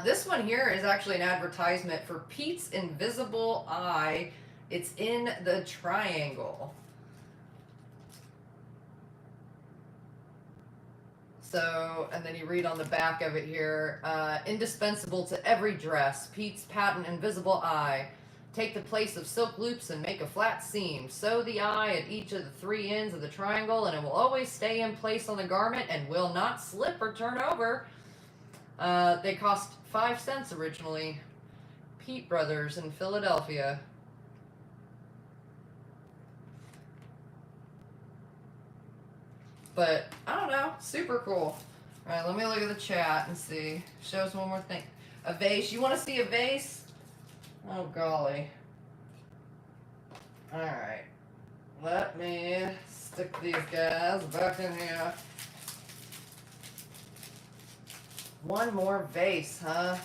This one here is actually an advertisement for Pete's Invisible Eye. It's in the triangle. So, and then you read on the back of it here, indispensable to every dress, Pete's patent invisible eye. Take the place of silk loops and make a flat seam. Sew the eye at each of the 3 ends of the triangle and it will always stay in place on the garment and will not slip or turn over. They cost 5 cents originally. Pete Brothers in Philadelphia. But, I don't know, super cool. Alright, let me look at the chat and see. Show us one more thing. A vase. You want to see a vase? Oh, golly. Alright. Let me stick these guys back in here. One more vase, huh?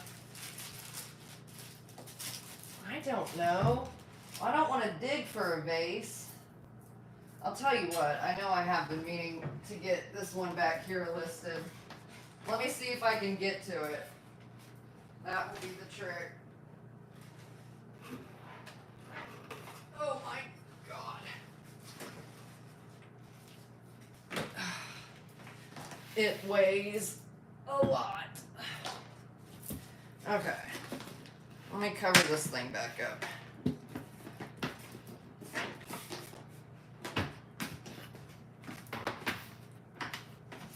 I don't know. I don't want to dig for a vase. I'll tell you what, I know I have been meaning to get this one back here listed. Let me see if I can get to it. That will be the trick. Oh my God. It weighs a lot. Okay. Let me cover this thing back up.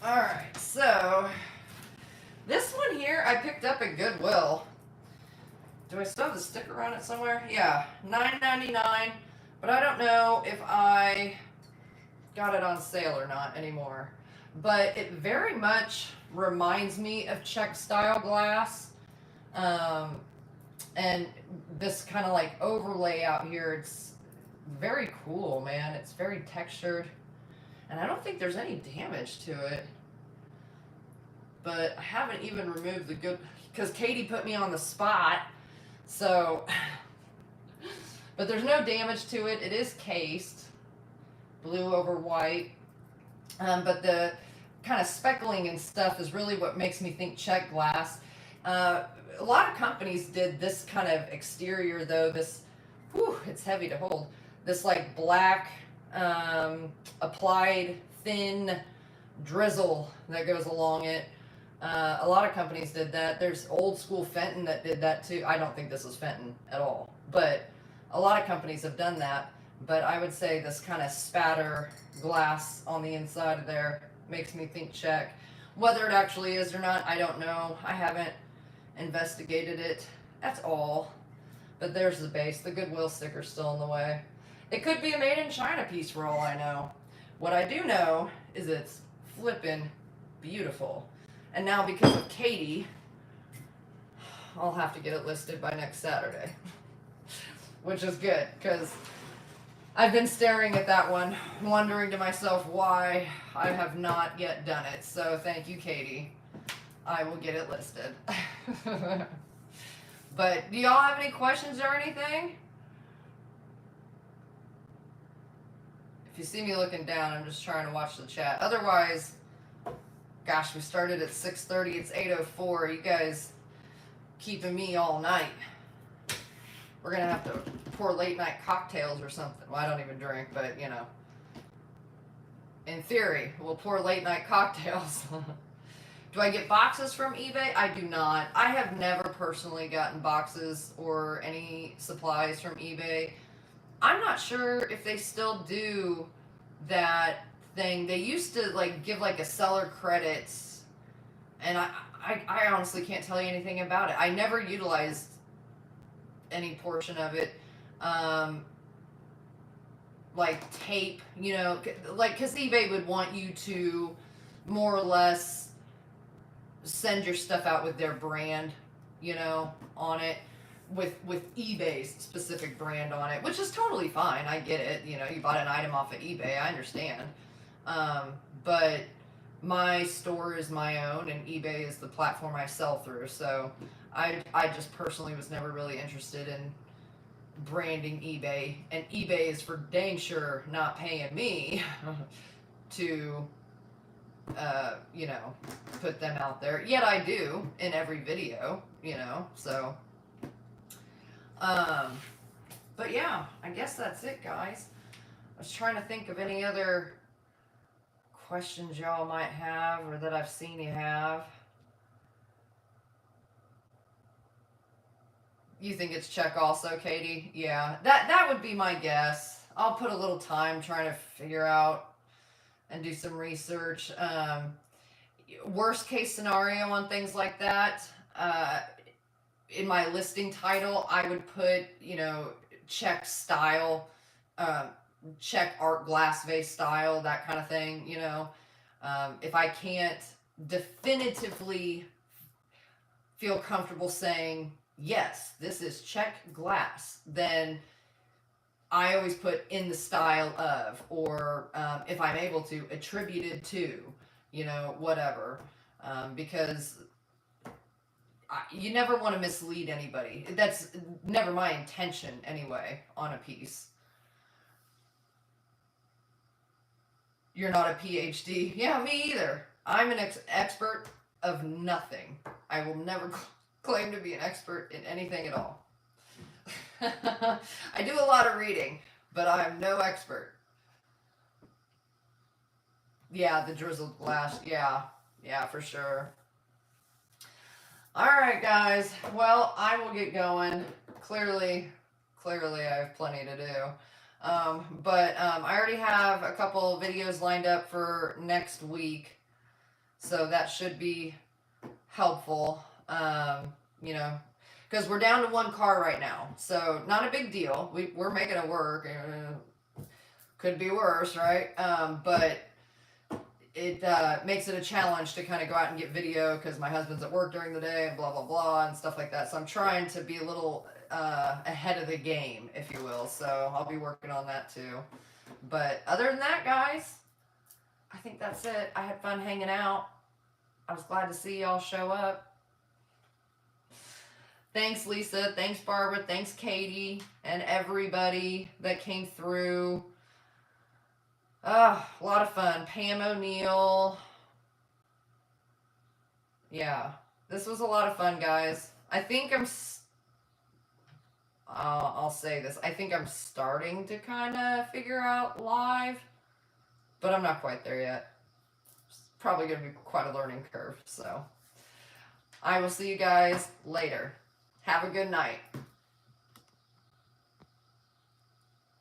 Alright, so this one here I picked up at Goodwill. Do I still have the sticker on it somewhere? Yeah, $9.99, but I don't know if I got it on sale or not anymore. But it very much reminds me of check style glass. And this kind of like overlay out here, it's very cool, man. It's very textured. And I don't think there's any damage to it. But I haven't even removed the good, because Katie put me on the spot. So, but there's no damage to it. It is cased, blue over white. But the kind of speckling and stuff is really what makes me think check glass. A lot of companies did this kind of exterior though. This, whew, it's heavy to hold. This like black applied thin drizzle that goes along it. A lot of companies did that. There's old school Fenton that did that too. I don't think this is Fenton at all, but a lot of companies have done that. But I would say this kind of spatter glass on the inside of there makes me think check. Whether it actually is or not, I don't know. I haven't investigated it at all. But there's the base. The Goodwill sticker's still in the way. It could be a made in China piece for all I know. What I do know is it's flippin' beautiful. And now because of Katie, I'll have to get it listed by next Saturday. Which is good, because I've been staring at that one, wondering to myself why I have not yet done it. So thank you, Katie. I will get it listed. But do y'all have any questions or anything? If you see me looking down, I'm just trying to watch the chat. Otherwise, gosh, we started at 6:30. It's 8:04. You guys keeping me all night. We're gonna have to pour late night cocktails or something. Well, I don't even drink, but you know, in theory, we'll pour late night cocktails. Do I get boxes from eBay? I do not. I have never personally gotten boxes or any supplies from eBay. I'm not sure if they still do that thing. They used to like give like a seller credits, and I honestly can't tell you anything about it. I never utilized any portion of it. Like tape, you know, like because eBay would want you to more or less send your stuff out with their brand, you know, on it, with eBay's specific brand on it, which is totally fine. I get it. You know, you bought an item off of eBay. I understand. But my store is my own, and eBay is the platform I sell through. So I just personally was never really interested in branding eBay, and eBay is for dang sure not paying me to you know, put them out there. Yet I do in every video, you know, so but yeah, I guess that's it, guys. I was trying to think of any other questions y'all might have or that I've seen you have. You think it's check also, Katie? Yeah, that would be my guess. I'll put a little time trying to figure out and do some research. Worst case scenario on things like that, in my listing title, I would put, you know, check style, check art glass vase style, that kind of thing, you know. If I can't definitively feel comfortable saying, yes, this is check glass, then I always put in the style of, or if I'm able to, attributed to, you know, whatever. Because you never want to mislead anybody. That's never my intention anyway on a piece. You're not a PhD. Yeah, me either. I'm an expert of nothing. I will never claim to be an expert in anything at all. I do a lot of reading, but I'm no expert. Yeah, the drizzled glass. Yeah, for sure. All right, guys. Well, I will get going. Clearly, I have plenty to do. But I already have a couple videos lined up for next week, so that should be helpful. You know, because we're down to one car right now, so not a big deal. We're making it work. Could be worse, right? But it makes it a challenge to kind of go out and get video because my husband's at work during the day and blah blah blah and stuff like that. So I'm trying to be a little ahead of the game, if you will. So I'll be working on that too. But other than that, guys, I think that's it. I had fun hanging out. I was glad to see y'all show up. Thanks, Lisa. Thanks, Barbara. Thanks, Katie, and everybody that came through. A lot of fun. Pam O'Neill. Yeah, this was a lot of fun, guys. I think I'll say this. I think I'm starting to kind of figure out live, but I'm not quite there yet. It's probably going to be quite a learning curve, so I will see you guys later. Have a good night.